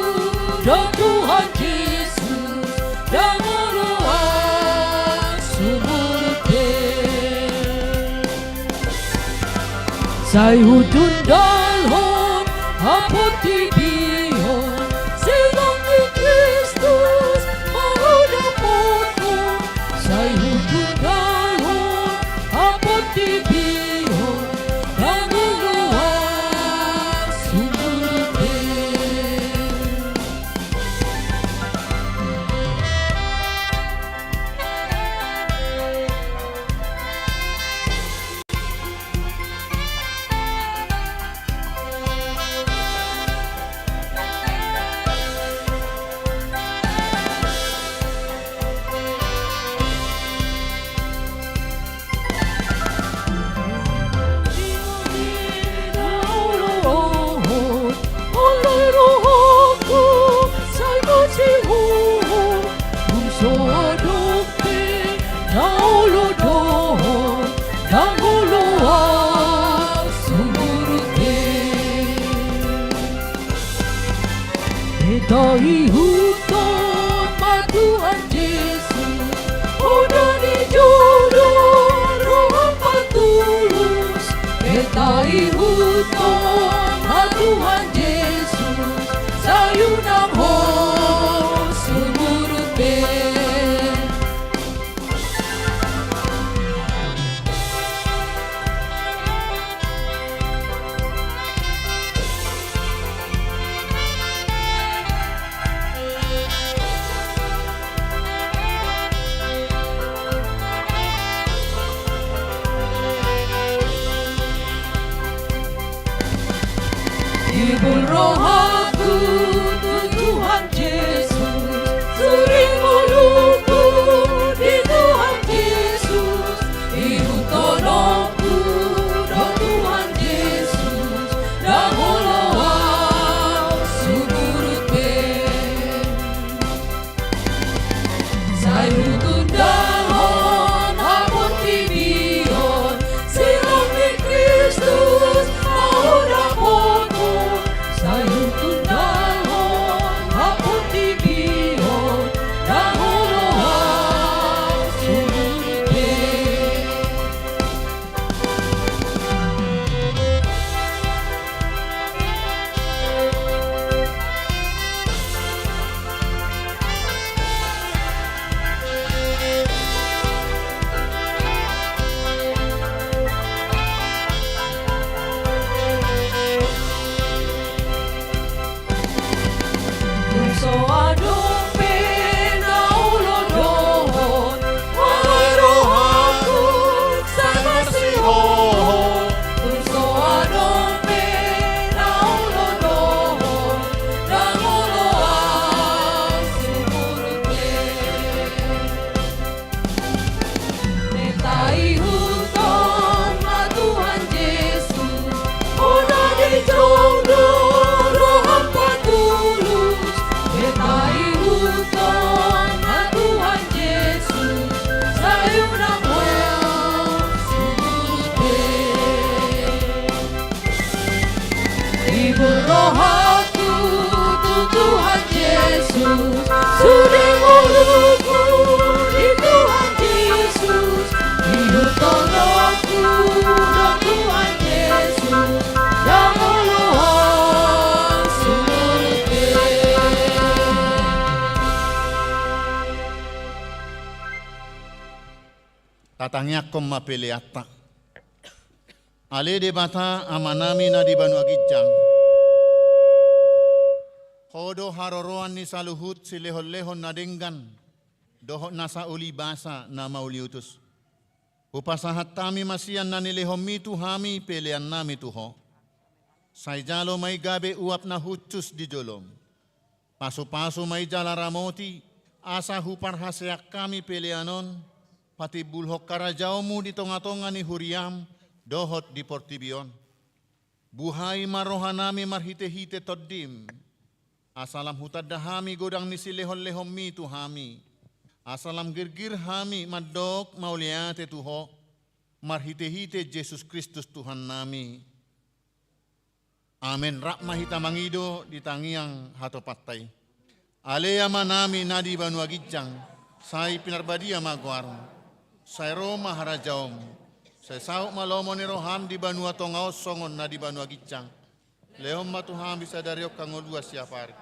dan Tuhan Yesus, dan meluas sumurke. Sai hutun dalhon, hapot tibion, silang ni Kristus, mahudapotku. Sai hutun dalhon, hapot tibion, dan meluas sumurke. Dai hutan Tuhan Yesus, udani jodoh roh patulus. Dai hutan Tuhan Yesus, sayunang ho sumurupe. Ibul rohaku Tuhan Yesus, suri mulutku di Tuhan Yesus, ibu tolongku dan Tuhan Yesus, dan holoa sumurute. Sai hutun dalhon hapot tibion, silang ni Kristus mahudapotku. Sai hutun dalhon hapot tibion, dan holoa sumurute. So adope na ulodohon, walay rohaku sa masihon. So adope na ulodohon, dan uloas sumurute. Netai huton Tuhan Yesus, udani jodoh roh patulus. Netai huton Tuhan Yesus, sayunang ho sumurute. Ibul rohaku Tuhan Yesus, sudi mulutku di Tuhan Yesus, hidup tolongku dan Tuhan Yesus, yang meluas sumurute. Tatangnya kom mapeleata. Ale de bata amanami na di Banu Agijang. Hodo haroroan ni saluhut si lehon-lehon na denggan. Dohot nasa uli basa na mauliutus. Upasahat tami masian na nilehom mitu hami pelean nami tuho. Say jalo may gabe uap na hutus di jolom. Paso-paso may jala ramoti. Asa hupar haseak kami peleanon. Pati bulhok karajaumu di tonga-tonga ni Huriam, dohot di Portibion. Buhay marohanami marhite-hite toddim. Asalam hutad dahami godang ni silehon-lehom mi tuhami. Asalam girgir hami madok mauliate Tuho, marhite-hite Yesus Kristus Tuhan nami. Amin. Rakma hita mangido di tangiang hato patay. Aleyama nami nadi banua gijang, sai pinarbadia maguar, sai Roma harajaom, sai sauk malomo ni roham di banua tongao songon nadi banua gijang. Leom matuham bisa dari kangolua siapar.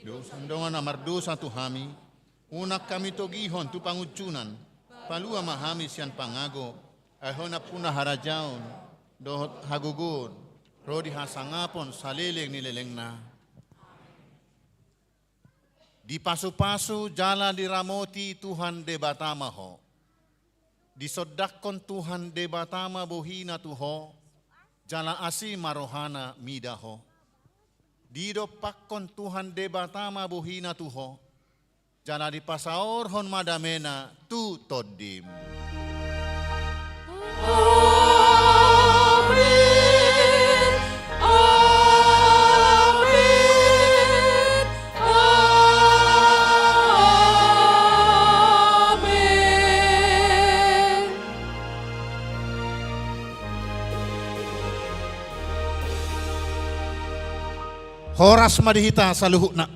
Dosandongan amardosa tuhami, unak kami togihon tu pangucunan, palua mahami sian pangago, ahona puna harajaon, dohot hagugun, rodi hasangapon saleleng nilelengna. Di pasu-pasu jala diramoti Tuhan debatama ho, disodakon Tuhan debatama bohina tuho, jala asi marohana midaho. Dido pakkon Tuhan debatama bohina tuho, jala di pasaor hon madamena tu todim. Amin, amin, amin. Horas madihita saluhukna.